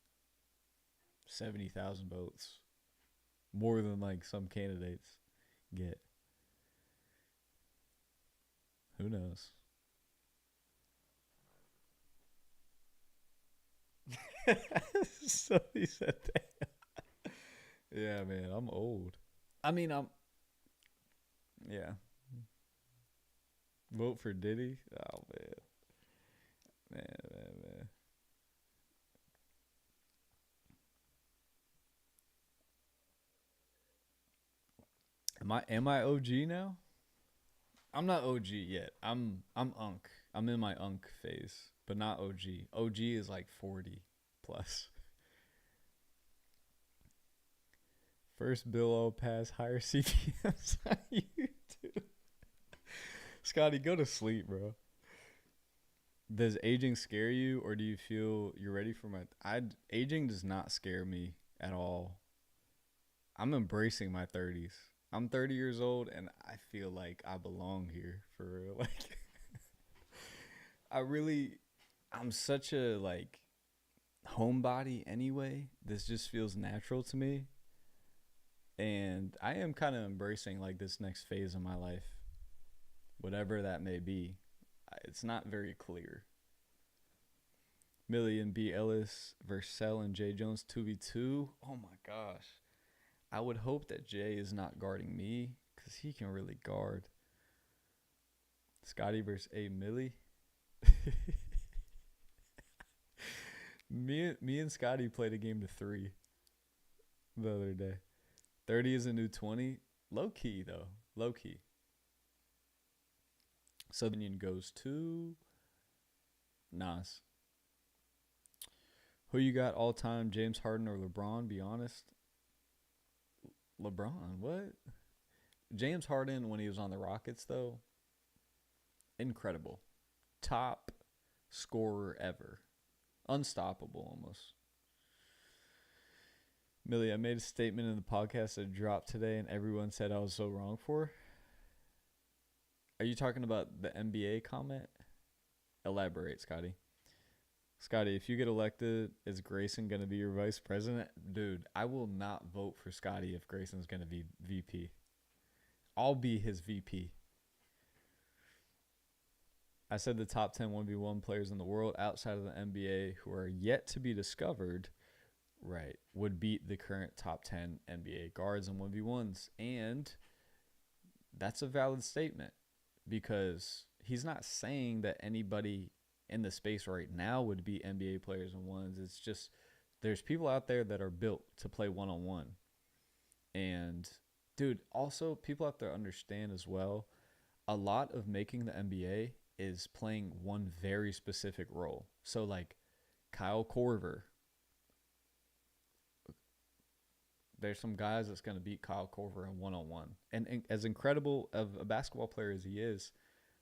70,000 votes. More than, like, some candidates get. Who knows? So he said that. Yeah, man, I'm old. I mean, yeah. Vote for Diddy? Oh, man. Man. Am I OG now? I'm not OG yet. I'm Unk. I'm in my Unk phase, but not OG. OG is like 40 plus. First bill I'll pass higher CPMs on YouTube. Scotty, go to sleep, bro. Does aging scare you, or do you feel you're ready for my? Aging does not scare me at all. I'm embracing my 30s. I'm 30 years old, and I feel like I belong here for real. Like, I really, I'm such a like homebody anyway. This just feels natural to me, and I am kind of embracing like this next phase of my life, whatever that may be. It's not very clear. Millie and B. Ellis versus Cell and J. Jones 2v2. Oh my gosh. I would hope that Jay is not guarding me because he can really guard. Scotty versus A. Millie. me and Scotty played a game to 3 the other day. 30 is a new 20. Low key, though. Low key. Southern Union goes to Nas. Who you got all time, James Harden or LeBron? Be honest. LeBron, what? James Harden, when he was on the Rockets, though, incredible. Top scorer ever. Unstoppable almost. Millie, I made a statement in the podcast that dropped today and everyone said I was so wrong for. Are you talking about the NBA comment? Elaborate, Scotty. Scotty, if you get elected, is Grayson going to be your vice president? Dude, I will not vote for Scotty if Grayson's going to be VP. I'll be his VP. I said the top 10 1v1 players in the world outside of the NBA who are yet to be discovered, right, would beat the current top 10 NBA guards in 1v1s. And that's a valid statement because he's not saying that anybody in the space right now would be NBA players in ones. It's just there's people out there that are built to play one-on-one. And, dude, also people have to understand as well, a lot of making the NBA is playing one very specific role. So, like, Kyle Korver. There's some guys that's going to beat Kyle Korver in one-on-one. And as incredible of a basketball player as he is,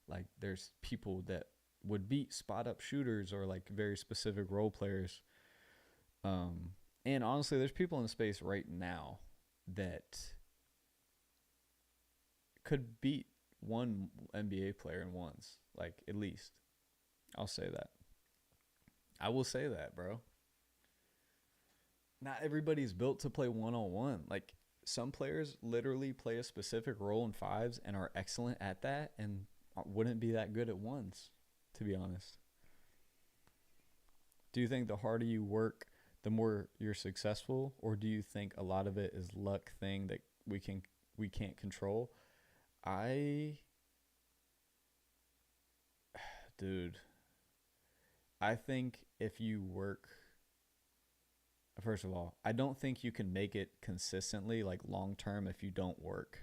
like, there's people that would beat spot-up shooters or, like, very specific role players. And honestly, there's people in the space right now that could beat one NBA player in ones, like, at least. I'll say that. I will say that, bro. not everybody's built to play one on one. Like some players literally play a specific role in fives and are excellent at that, and wouldn't be that good at ones, to be honest. Do you think the harder you work, the more you're successful, or do you think a lot of it is luck thing that we can't control? I dude, I think if you work, first of all, I don't think you can make it consistently, like long term, if you don't work.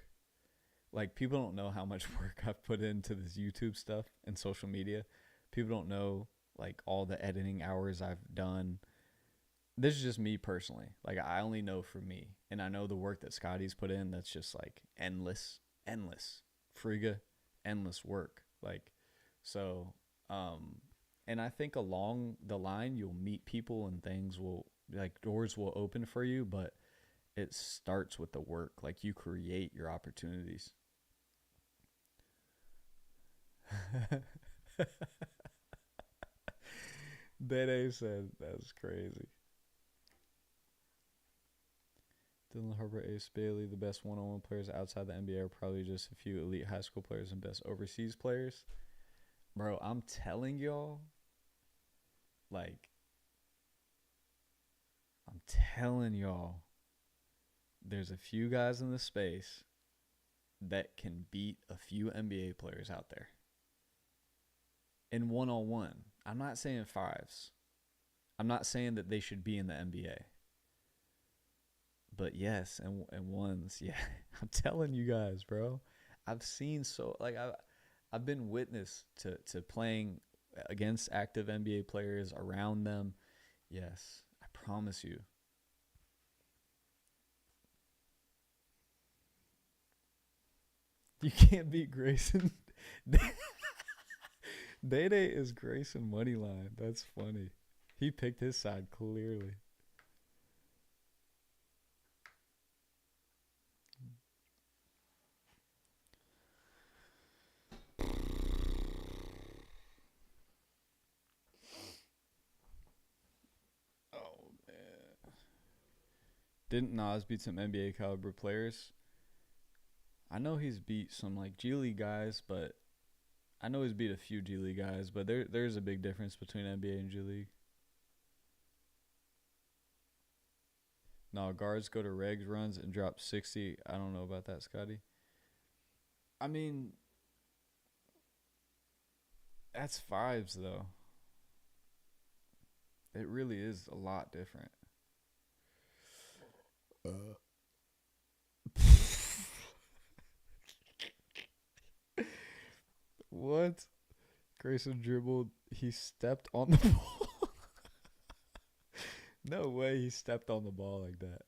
Like, people don't know how much work I've put into this YouTube stuff and social media. People don't know, like, all the editing hours I've done. This is just me personally. Like, I only know for me. And I know the work that Scotty's put in, that's just, like, endless, endless. Friga, endless work. Like, so, and I think along the line, you'll meet people and things will, like, doors will open for you, but it starts with the work. Like, you create your opportunities. Dede said that's crazy. Dylan Harper, Ace Bailey, the best one-on-one players outside the NBA are probably just a few elite high school players and best overseas players. Bro, I'm telling y'all, like, I'm telling y'all, there's a few guys in the space that can beat a few NBA players out there in one-on-one. I'm not saying fives. I'm not saying that they should be in the NBA. But yes, and ones, yeah. I'm telling you guys, bro. I've seen so like I've been witness to playing against active NBA players around them. Yes, I promise you. You can't beat Grayson. Day Day is Grayson moneyline. That's funny. He picked his side clearly. Oh man. Didn't Nas beat some NBA caliber players? I know he's beat some like G League guys, but I know he's beat a few G League guys, but there's a big difference between NBA and G League. No, guards go to regs runs and drop 60. I don't know about that, Scotty. I mean, that's fives though. It really is a lot different. Uh. What? Grayson dribbled. He stepped on the ball. No way he stepped on the ball like that.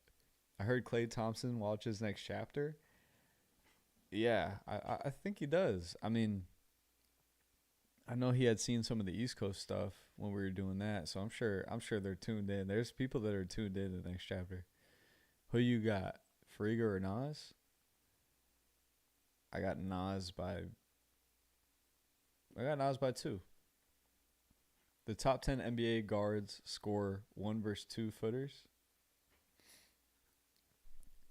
I heard Klay Thompson watches next chapter. Yeah, I think he does. I mean, I know he had seen some of the East Coast stuff when we were doing that, so I'm sure they're tuned in. There's people that are tuned in to the next chapter. Who you got? Friga or Nas? I got Nas by I got Nas by two. The top 10 NBA guards score one versus two footers.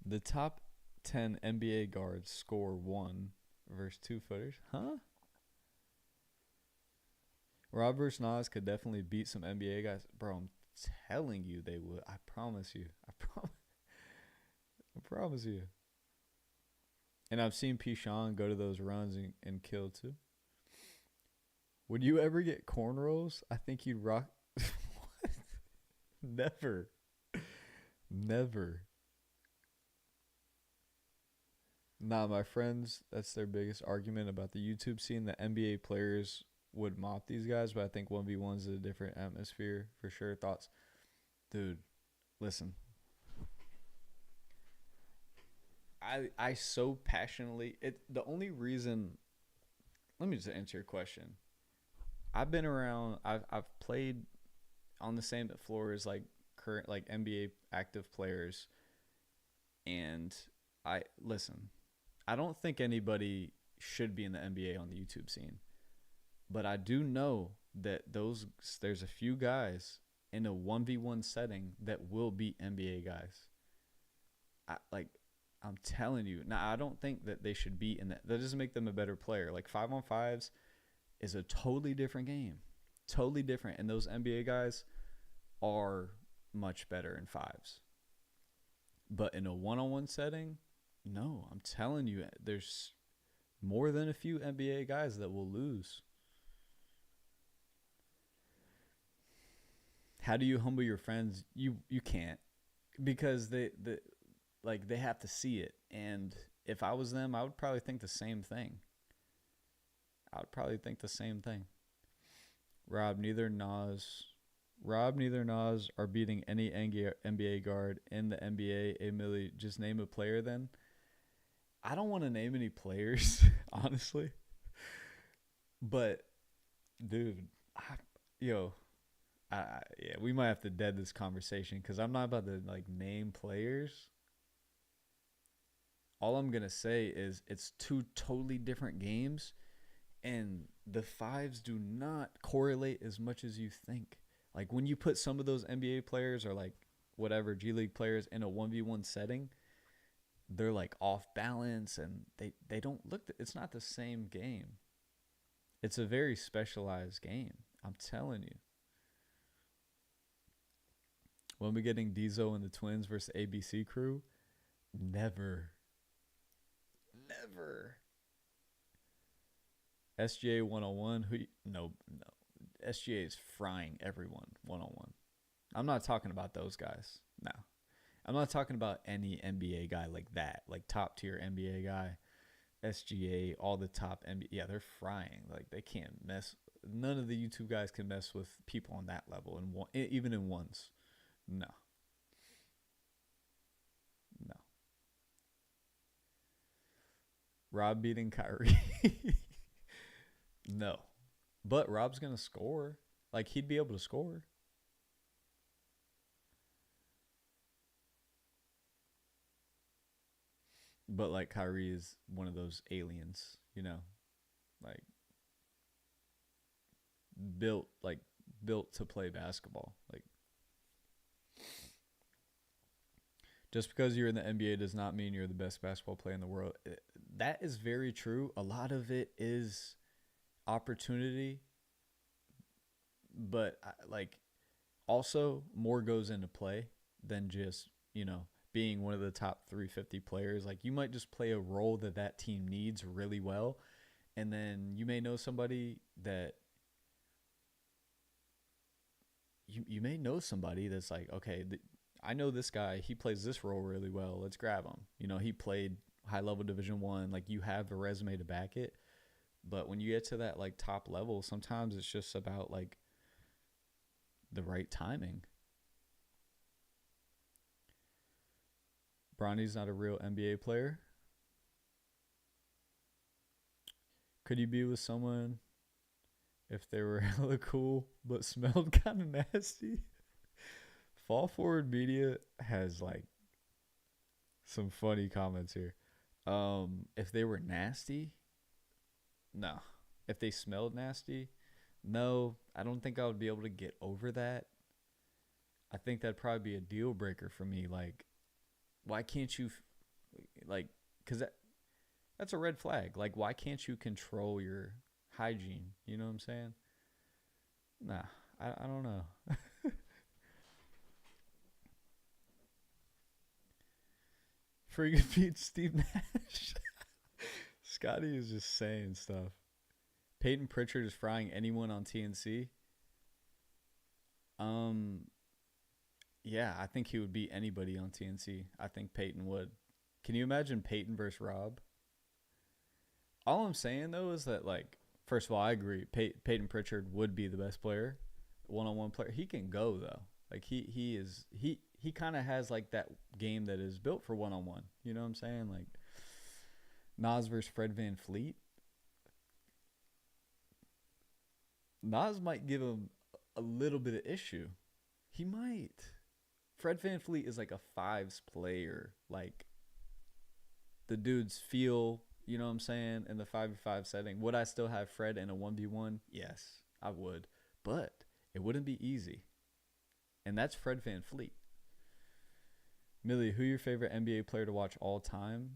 The top 10 NBA guards score one versus two footers. Huh? Rob versus Nas could definitely beat some NBA guys. Bro, I'm telling you they would. I promise you. I promise you. And I've seen Pishan go to those runs and kill too. Would you ever get cornrows? I think you'd rock. What? Never. Never. Nah, my friends, that's their biggest argument about the YouTube scene. The NBA players would mop these guys, but I think 1v1's a different atmosphere for sure. Thoughts? Dude, listen. I so passionately the only reason, let me just answer your question. I've been around, I've played on the same floor as like current like NBA active players, and I listen, I don't think anybody should be in the NBA on the YouTube scene. But I do know that there's a few guys in a 1v1 setting that will beat NBA guys. Like, I'm telling you. Now, I don't think that they should be in that. That doesn't make them a better player. Like, 5-on-5s is a totally different game. Totally different. And those NBA guys are much better in fives. But in a one-on-one setting, no. I'm telling you, there's more than a few NBA guys that will lose. How do you humble your friends? You can't, because they have to see it. And if I was them, I would probably think the same thing. Rob, neither Nas are beating any NBA guard in the NBA. Emily, just name a player then. I don't want to name any players, honestly. But, dude, yeah, we might have to dead this conversation because I'm not about to like name players. All I'm gonna say is it's two totally different games, and the fives do not correlate as much as you think. Like when you put some of those NBA players or like whatever G League players in a 1v1 setting, they're like off balance and they don't look. It's not the same game. It's a very specialized game. I'm telling you. When we getting Diesel and the Twins versus ABC crew, never. SGA 101. No. SGA is frying everyone 101. I'm not talking about those guys. No. I'm not talking about any NBA guy like that, like top tier NBA guy. SGA, all the top NBA. Yeah, they're frying. Like they can't mess. None of the YouTube guys can mess with people on that level, and even in ones. No. Rob beating Kyrie. No. But Rob's going to score. Like, he'd be able to score. But, like, Kyrie is one of those aliens, you know? Like, built to play basketball. Like, just because you're in the NBA does not mean you're the best basketball player in the world. That is very true. A lot of it is opportunity, but like also more goes into play than just, being one of the top 350 players. Like you might just play a role that team needs really well, and then you may know somebody that you may know somebody that's like, okay, I know this guy, he plays this role really well, let's grab him. He played high level Division I. Like you have a resume to back it. But when you get to that like top level, sometimes it's just about like the right timing. Bronny's not a real NBA player. Could you be with someone if they were hella cool but smelled kind of nasty? Fall Forward Media has like some funny comments here. If they were nasty, no. If they smelled nasty, no. I don't think I would be able to get over that. I think that'd probably be a deal breaker for me. Like, why can't you, like, because that's a red flag. Like, why can't you control your hygiene? You know what I'm saying? Nah, I don't know. Freaking beat Steve Nash. Scotty is just saying stuff. Peyton Pritchard is frying anyone on TNC. Yeah, I think he would beat anybody on TNC. I think Peyton would. Can you imagine Peyton versus Rob? All I'm saying though is that, like, first of all, I agree. Peyton Pritchard would be the best player, one-on-one player. He can go though. Like he kind of has like that game that is built for one-on-one. You know what I'm saying? Like Nas versus Fred VanVleet. Nas might give him a little bit of issue. He might. Fred VanVleet is like a fives player. Like the dudes feel, you know what I'm saying, in the 5v5 setting. Would I still have Fred in a 1v1? Yes, I would. But it wouldn't be easy. And that's Fred VanVleet. Millie, who your favorite NBA player to watch all time?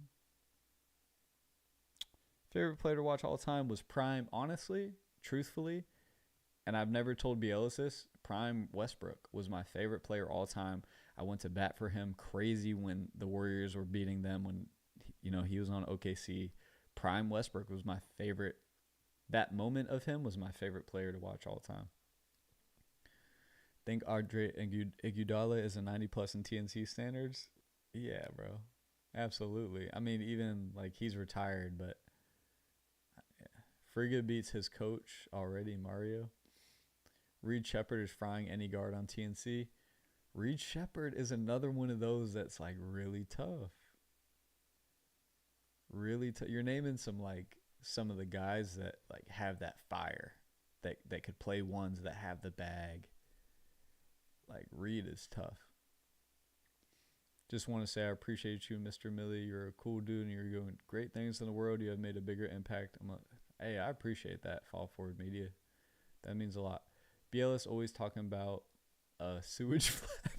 Favorite player to watch all time was Prime, honestly, truthfully, and I've never told Bielis this. Prime Westbrook was my favorite player all time. I went to bat for him crazy when the Warriors were beating them when he was on OKC. Prime Westbrook was my favorite. That moment of him was my favorite player to watch all time. Think Andre Iguodala is a 90 plus in TNC standards? Yeah, bro. Absolutely. I mean, even like he's retired, but Frigga beats his coach already, Mario. Reed Shepard is frying any guard on TNC. Reed Shepard is another one of those that's like really tough. Really tough. You're naming some of the guys that like have that fire, that could play ones that have the bag. Like Reed is tough. Just want to say I appreciate you, Mr. Millie. You're a cool dude and you're doing great things in the world. You have made a bigger impact. Hey, I appreciate that, Fall Forward Media. That means a lot. BLS always talking about sewage flap.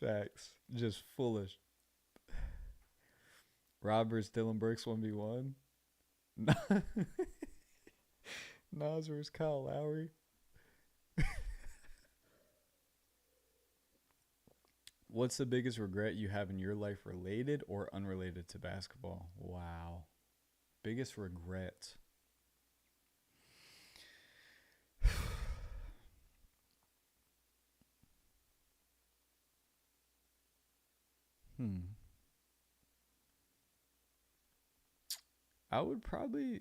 Facts. Just foolish. Rob versus Dylan Burks 1v1. Nas versus Kyle Lowry. What's the biggest regret you have in your life related or unrelated to basketball? Wow. Biggest regret. I would probably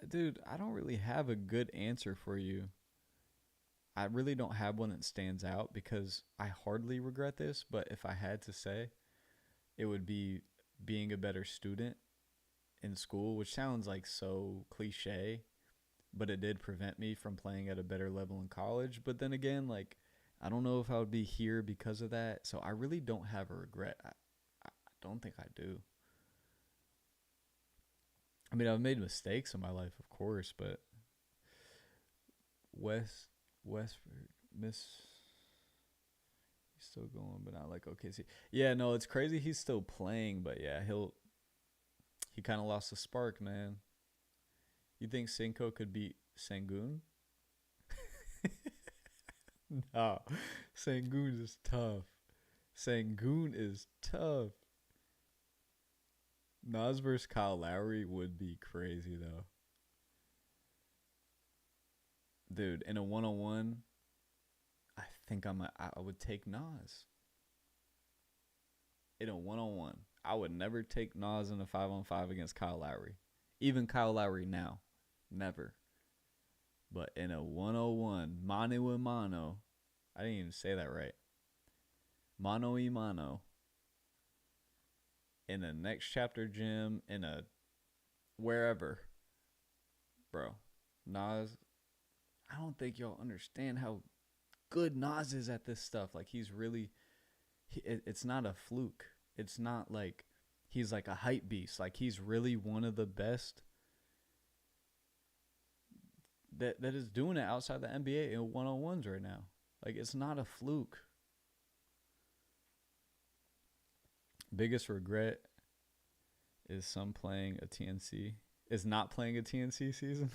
dude, I don't really have a good answer for you. I really don't have one that stands out because I hardly regret this, but if I had to say, it would be being a better student in school, which sounds like so cliche, but it did prevent me from playing at a better level in college. But then again, like, I don't know if I would be here because of that. So I really don't have a regret. I don't think I do. I mean, I've made mistakes in my life, of course, but Westford, he's still going, but not like OKC. Yeah, no, it's crazy he's still playing, but yeah, he kind of lost the spark, man. You think Cinco could beat Sengun? No, Sengun is tough. Sengun is tough. Nas versus Kyle Lowry would be crazy, though. Dude, in a one-on-one, I think I would take Nas. In a one-on-one, I would never take Nas in a 5-on-5 against Kyle Lowry. Even Kyle Lowry now. Never. But in a 101, mano a mano, I didn't even say that right. Mano y mano. In a next chapter gym, in a wherever. Bro, Nas, I don't think y'all understand how good Nas is at this stuff. Like, he's really, it's not a fluke. It's not like he's like a hype beast. Like, he's really one of the best that is doing it outside the NBA in one-on-ones right now. Like, it's not a fluke. Biggest regret is not playing a TNC season.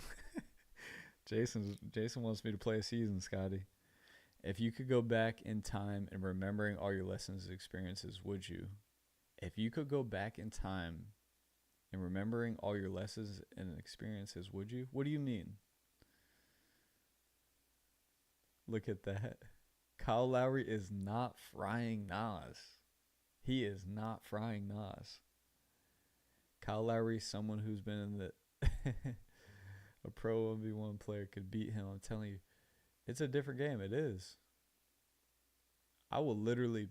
Jason wants me to play a season, Scotty. If you could go back in time and remembering all your lessons and experiences, would you? If you could go back in time and remembering all your lessons and experiences, would you? What do you mean? Look at that. Kyle Lowry is not frying Nas. He is not frying Nas. Kyle Lowry, someone who's been in the a pro 1v1 player could beat him. I'm telling you, it's a different game. It is. I would literally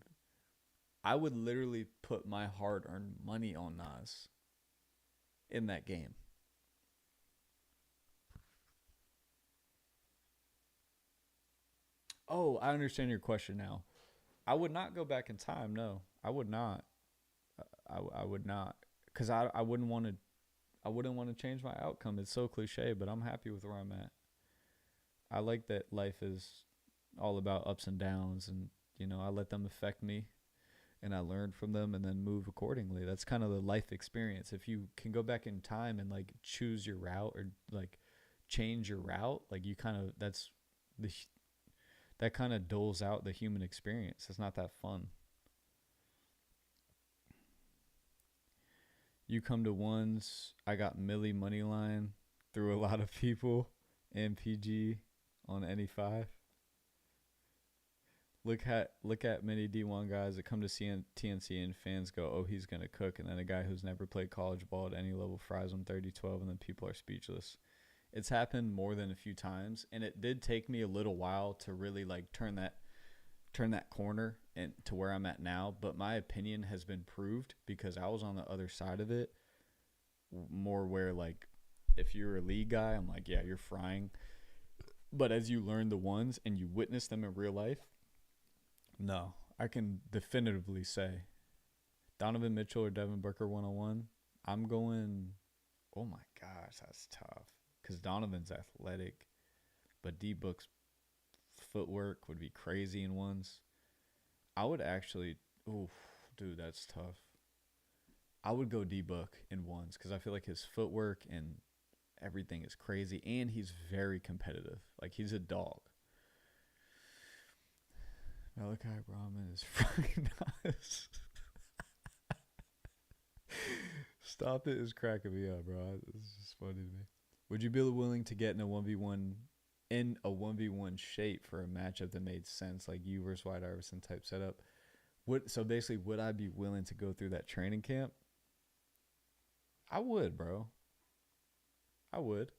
put my hard-earned money on Nas in that game. Oh, I understand your question now. I would not go back in time. No, I would not. I would not, because I wouldn't want to. I wouldn't want to change my outcome. It's so cliche, but I'm happy with where I'm at. I like that life is all about ups and downs, and I let them affect me, and I learn from them, and then move accordingly. That's kind of the life experience. If you can go back in time and like choose your route, or like change your route, like you kind of the that kind of doles out the human experience. It's not that fun. You come to ones. I got Millie money line through a lot of people. MPG on any 5. Look at many D1 guys that come to TNC and fans go, oh, he's gonna cook, and then a guy who's never played college ball at any level fries him 30-12, and then people are speechless. It's happened more than a few times, and it did take me a little while to really like turn that corner and to where I'm at now. But my opinion has been proved because I was on the other side of it, more where like if you're a league guy, I'm like, yeah, you're frying. But as you learn the ones and you witness them in real life, no, I can definitively say Donovan Mitchell or Devin Booker 101. I'm going, oh my gosh, that's tough. Because Donovan's athletic, but D-Book's footwork would be crazy in ones. I would actually, oof, dude, that's tough. I would go D-Book in ones because I feel like his footwork and everything is crazy, and he's very competitive. Like, he's a dog. Malachi Brahman is fucking nice. Stop it is cracking me up, bro. It's just funny to me. Would you be willing to get in a 1v1 shape for a matchup that made sense, like you versus White Iverson type setup? So basically, would I be willing to go through that training camp? I would, bro. I would.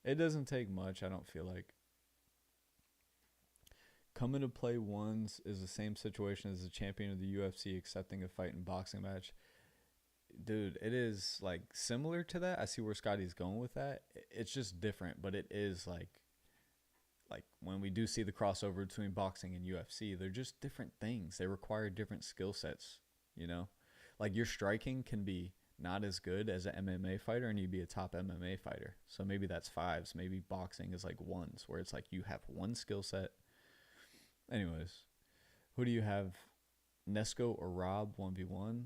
It doesn't take much, I don't feel like. Coming to play ones is the same situation as the champion of the UFC accepting a fight in boxing match. Dude, it is like similar to that. I see where Scotty's going with that. It's just different, but it is like when we do see the crossover between boxing and UFC, they're just different things. They require different skill sets, Like your striking can be not as good as an MMA fighter, and you'd be a top MMA fighter. So maybe that's 5s. Maybe boxing is like 1s, where it's like you have one skill set. Anyways, who do you have, Nesco or Rob 1v1?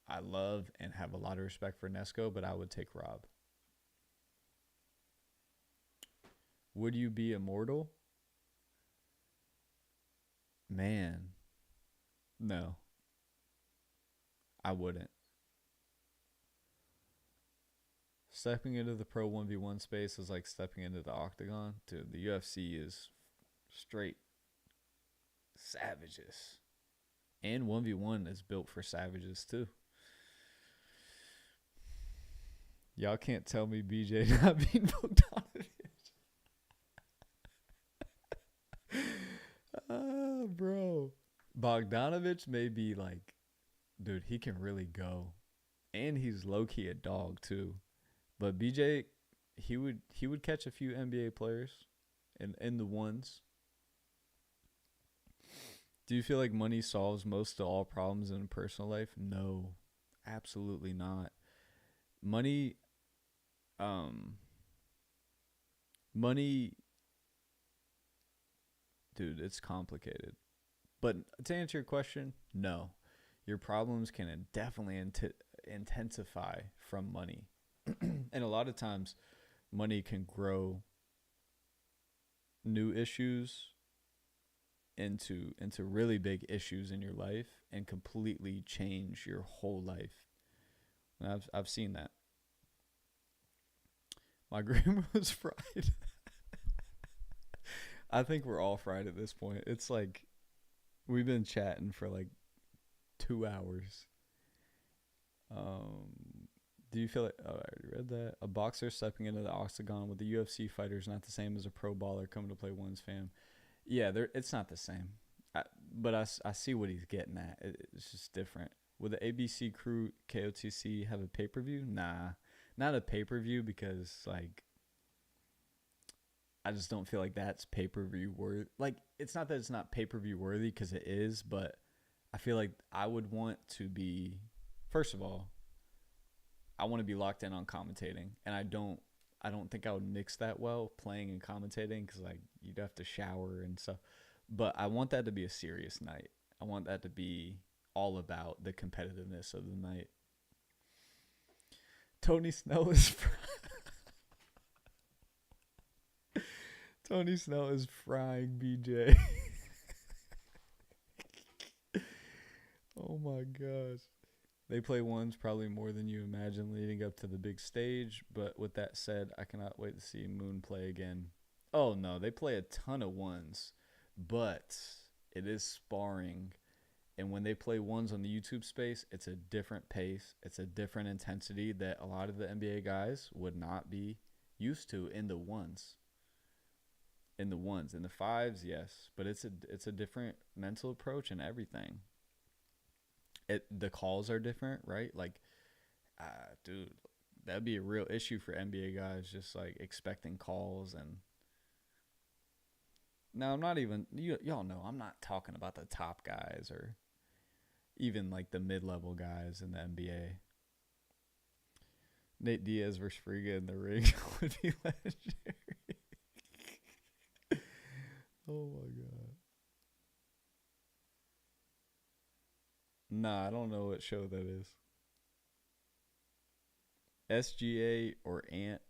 I love and have a lot of respect for Nesco, but I would take Rob. Would you be immortal? Man, no. I wouldn't. Stepping into the pro 1v1 space is like stepping into the octagon. Dude, the UFC is straight savages. And 1v1 is built for savages too. Y'all can't tell me BJ not being Bogdanovich. Bro. Bogdanovich may be like, dude, he can really go. And he's low-key a dog too. But BJ, he would catch a few NBA players in the ones. Do you feel like money solves most of all problems in personal life? No, absolutely not. Money, dude, it's complicated. But to answer your question, no. Your problems can definitely intensify from money. And a lot of times, money can grow new issues into really big issues in your life and completely change your whole life. And I've seen that. My grandma's fried. I think we're all fried at this point. It's like we've been chatting for like 2 hours. Do you feel like, oh, I already read that. A boxer stepping into the octagon with a UFC fighter is not the same as a pro baller coming to play one's fam. Yeah, it's not the same. But I see what he's getting at. It's just different. Would the ABC crew KOTC have a pay-per-view? Nah, not a pay-per-view because, like, I just don't feel like that's pay-per-view worthy. Like, it's not that it's not pay-per-view worthy because it is, but I feel like I would want to be, first of all, I want to be locked in on commentating, and I I don't think I would mix that well, playing and commentating, because like you'd have to shower and stuff. But I want that to be a serious night. I want that to be all about the competitiveness of the night. Tony Snell is Tony Snell is frying BJ. Oh my gosh. They play ones probably more than you imagine leading up to the big stage, but with that said, I cannot wait to see Moon play again. Oh no, they play a ton of ones, but it is sparring. And when they play ones on the YouTube space, it's a different pace. It's a different intensity that a lot of the NBA guys would not be used to in the ones. In the fives, yes, but it's a different mental approach and everything. The calls are different, right? Like, dude, that'd be a real issue for NBA guys, just like expecting calls. And now I'm not even y'all know I'm not talking about the top guys or even like the mid-level guys in the NBA. Nate Diaz versus Friga in the ring would be legendary. Oh my god. Nah, I don't know what show that is. SGA or Ant?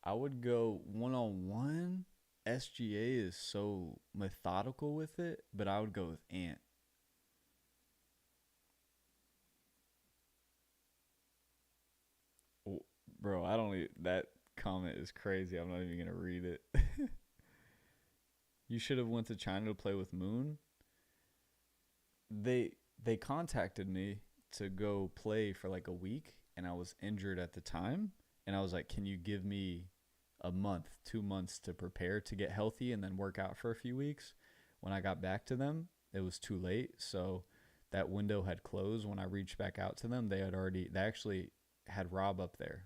I would go one-on-one. SGA is so methodical with it, but I would go with Ant. Bro, I don't even, that comment is crazy. I'm not even gonna read it. You should have went to China to play with Moon. They contacted me to go play for like a week, and I was injured at the time, and I was like, can you give me a month, 2 months to prepare to get healthy and then work out for a few weeks? When I got back to them, it was too late, so that window had closed. When I reached back out to them, they actually had Rob up there,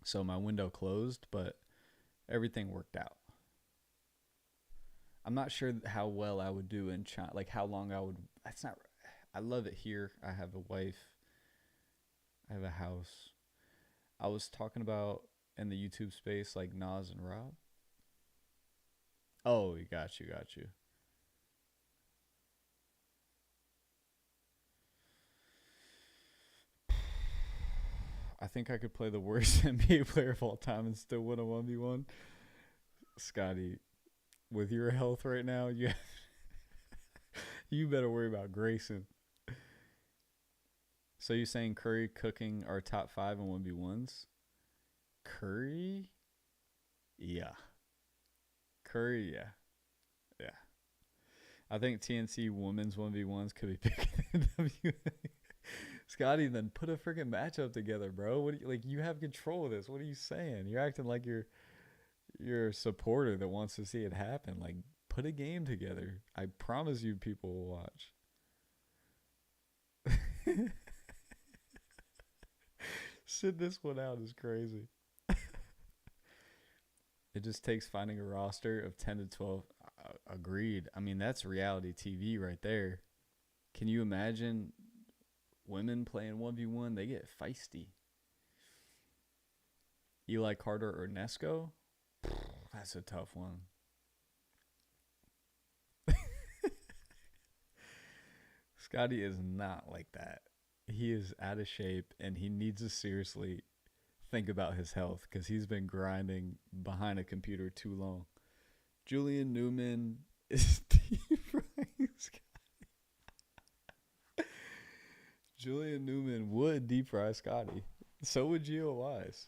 so my window closed, but everything worked out. I'm not sure how well I would do in China, like how long I would. That's not. I love it here. I have a wife. I have a house. I was talking about in the YouTube space, like Nas and Rob. Oh, got you. I think I could play the worst NBA player of all time and still win a 1v1. Scotty, with your health right now, you better worry about Grayson. So you're saying Curry, Cooking are top 5 in 1v1s? Curry? Yeah. Curry, yeah. Yeah. I think TNC women's 1v1s could be picking the WNBA. Scotty, then put a freaking matchup together, bro. What do you, like? You have control of this. What are you saying? You're acting like you're a supporter that wants to see it happen. Like, put a game together. I promise you, people will watch. Sit this one out is crazy. It just takes finding a roster of 10 to 12. Agreed. I mean, that's reality TV right there. Can you imagine women playing 1v1? They get feisty. Eli Carter or Nesco? That's a tough one. Scotty is not like that. He is out of shape, and he needs to seriously think about his health because he's been grinding behind a computer too long. Julian Newman is deep frying Scotty. Julian Newman would deep fry Scotty. So would Gio Wise.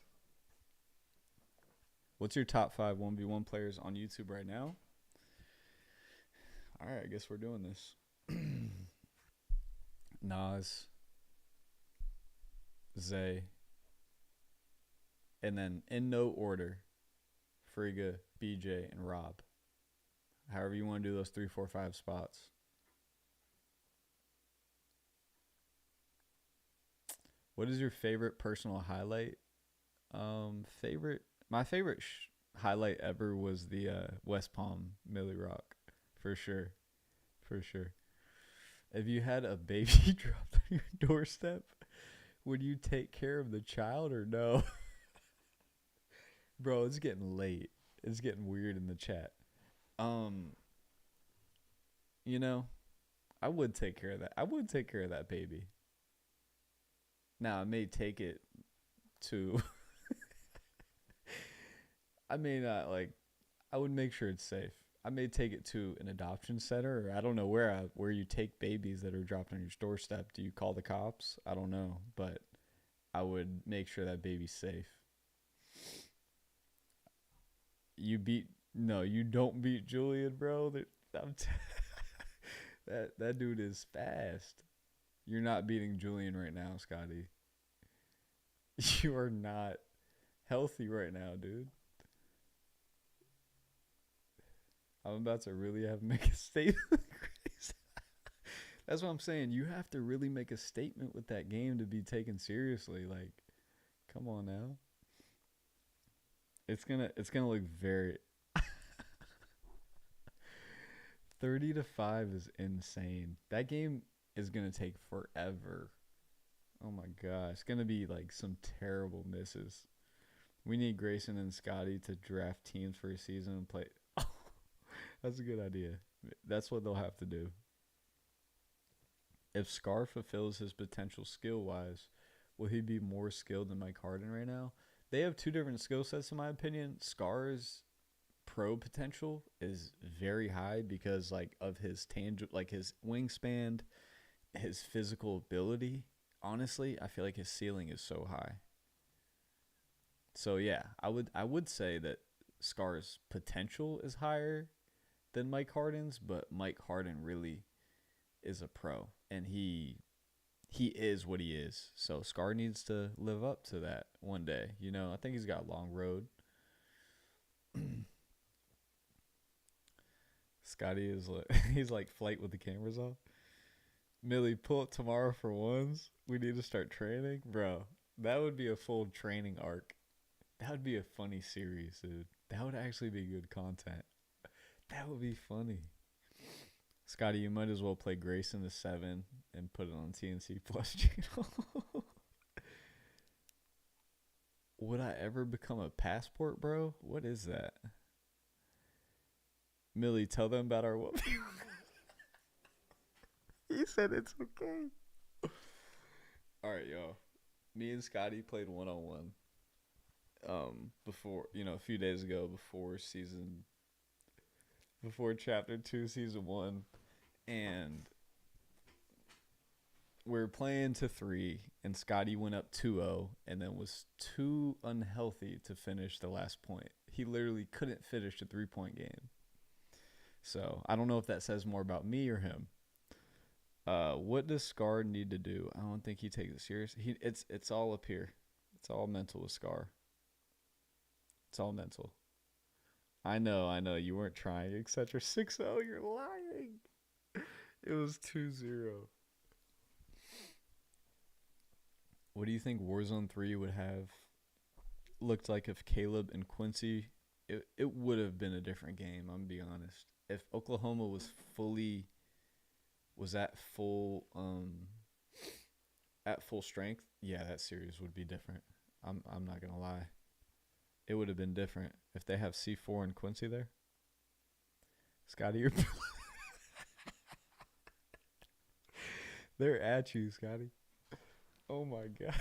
What's your top 5 1v1 players on YouTube right now? All right, I guess we're doing this. Nas, Zay, and then in no order, Friga, BJ, and Rob. However you want to do those 3, 4, 5 spots. What is your favorite personal highlight? My favorite highlight ever was the West Palm Millie Rock, for sure. If you had a baby dropped on your doorstep, would you take care of the child or no? Bro, it's getting late. It's getting weird in the chat. Um, you know, I would take care of that. I would take care of that baby. Now, I may take it to I may not like I would make sure it's safe. I may take it to an adoption center, or I don't know where you take babies that are dropped on your doorstep. Do you call the cops? I don't know, but I would make sure that baby's safe. You beat No, you don't beat Julian, bro. That dude is fast. You're not beating Julian right now, Scotty. You are not healthy right now, dude. I'm about to really have to make a statement. That's what I'm saying. You have to really make a statement with that game to be taken seriously. Like, come on now. It's gonna look very 30-5 is insane. That game is gonna take forever. Oh my gosh. It's gonna be like some terrible misses. We need Grayson and Scotty to draft teams for a season and play. That's a good idea. That's what they'll have to do. If Scar fulfills his potential skill wise, will he be more skilled than Mike Harden right now? They have two different skill sets, in my opinion. Scar's pro potential is very high because like of his like his wingspan, his physical ability. Honestly, I feel like his ceiling is so high. So yeah, I would say that Scar's potential is higher than Mike Harden's, but Mike Harden really is a pro, and he is what he is. So Scar needs to live up to that one day. You know, I think he's got a long road. Scotty is like he's like flight with the cameras off. Millie, pull up tomorrow for ones. We need to start training, bro. That would be a full training arc. That would be a funny series, dude. That would actually be good content. That would be funny. Scotty, you might as well play Grayson the 7 and put it on TNC Plus channel. Would I ever become a passport, bro? What is that? Millie, tell them about our whoop. He said it's okay. All right, y'all. Me and Scotty played 1-on-1. Before, a few days ago, before chapter 2 season 1, and we were playing to 3, and Scotty went up 2-0 and then was too unhealthy to finish the last point. He literally couldn't finish a 3-point game. So I don't know if that says more about me or him. What does Scar need to do? I don't think he takes it serious. It's all up here. It's all mental with Scar. It's all mental. I know. You weren't trying, etc. 6-0, you're lying. It was 2-0. What do you think Warzone 3 would have looked like if Caleb and Quincy... It would have been a different game, I'm going to be honest. If Oklahoma was at full strength, yeah, that series would be different. I'm not going to lie. It would have been different if they have C4 and Quincy there. Scotty, you're they're at you, Scotty. Oh my god.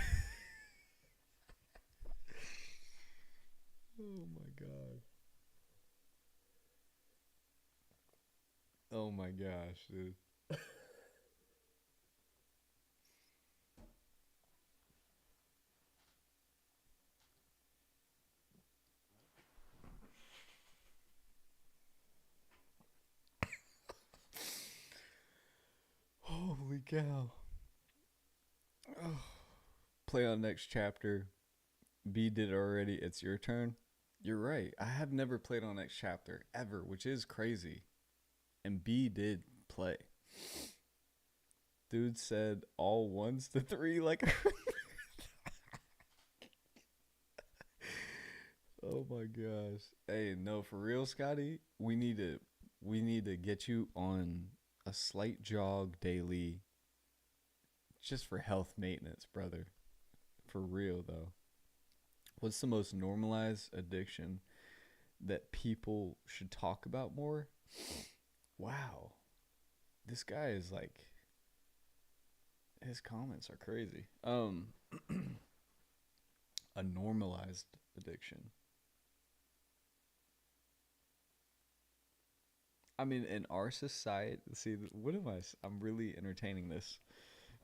Oh my god. Oh my gosh, dude. Holy cow. Oh. Play on next chapter. B did it already. It's your turn. You're right. I have never played on next chapter ever, which is crazy. And B did play. Dude said all 1s to 3 like oh my gosh. Hey, no, for real, Scotty. We need to get you on a slight jog daily just for health maintenance, brother. For real though. What's the most normalized addiction that people should talk about more? Wow. This guy is like, his comments are crazy. A normalized addiction. I mean, in our society, see, what am I? I'm really entertaining this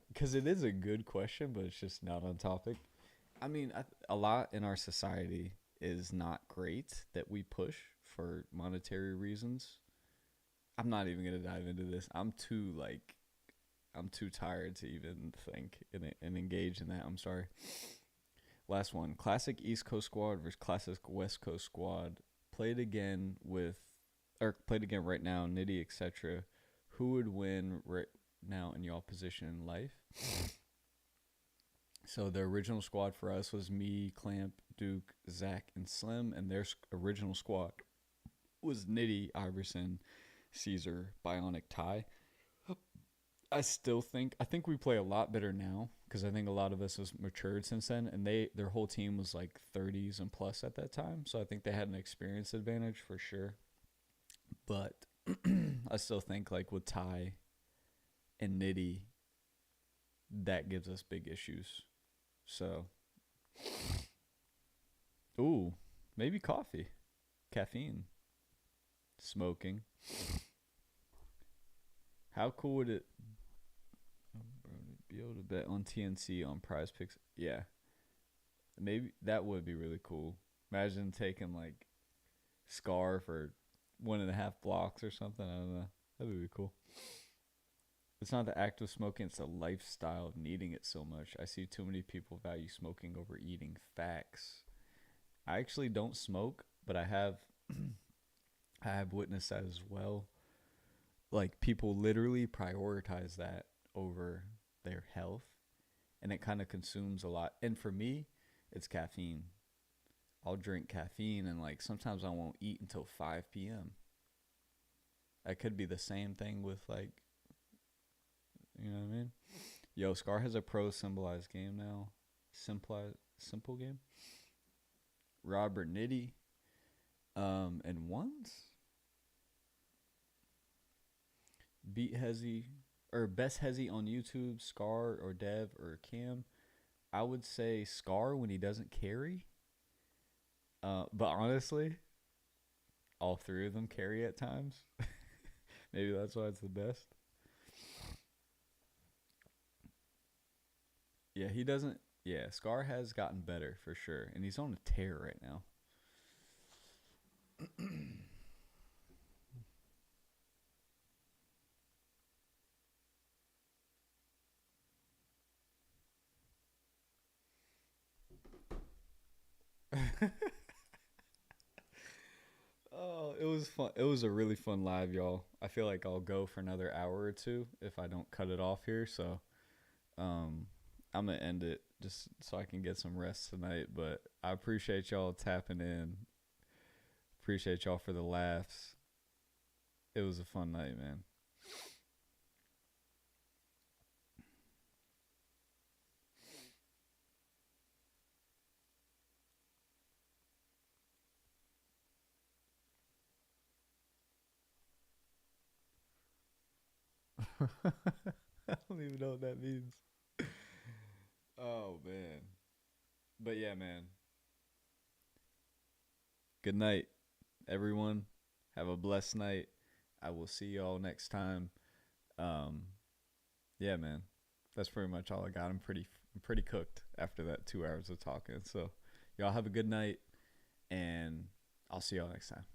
because it is a good question, but it's just not on topic. I mean, a lot in our society is not great that we push for monetary reasons. I'm not even gonna dive into this. I'm too tired to even think and engage in that. I'm sorry. Last one. Classic East Coast squad versus classic West Coast squad. Played again with, or played again right now, Nitty, etc. Who would win right now in y'all position in life? So the original squad for us was me, Clamp, Duke, Zach, and Slim, and their original squad was Nitty, Iverson, Caesar, Bionic, Ty. I think we play a lot better now because I think a lot of us has matured since then, and their whole team was like 30s and plus at that time, so I think they had an experience advantage for sure. But I still think like with Ty and Nitty, that gives us big issues. So, ooh, maybe coffee, caffeine, smoking. How cool would it be able to bet on TNC on Prize Picks? Yeah, maybe that would be really cool. Imagine taking like Scar for 1.5 blocks or something. I don't know. That would be cool. It's not the act of smoking, it's the lifestyle of needing it so much. I see too many people value smoking over eating. Facts. I actually don't smoke, but I have I have witnessed that as well. Like people literally prioritize that over their health, and it kind of consumes a lot. And for me, it's caffeine. I'll drink caffeine and like sometimes I won't eat until 5 p.m. That could be the same thing with like, you know what I mean? Yo, Scar has a pro symbolized game now. Simple game. Robert Nitty. And ones. Beat Hezzy or best Hezzy on YouTube, Scar or Dev or Cam. I would say Scar when he doesn't carry. But honestly, all three of them carry at times. Maybe that's why it's the best. Yeah, he doesn't. Yeah, Scar has gotten better for sure, and he's on a tear right now. Oh, it was fun. It was a really fun live, y'all. I feel like I'll go for another hour or two if I don't cut it off here. So, um, I'm gonna end it just so I can get some rest tonight. But I appreciate y'all tapping in. Appreciate y'all for the laughs. It was a fun night, man. I don't even know what that means. Oh man. But yeah, man. Good night, everyone. Have a blessed night. I will see y'all next time. Um, yeah, man. That's pretty much all I got. I'm pretty cooked after that 2 hours of talking. So y'all have a good night, and I'll see y'all next time.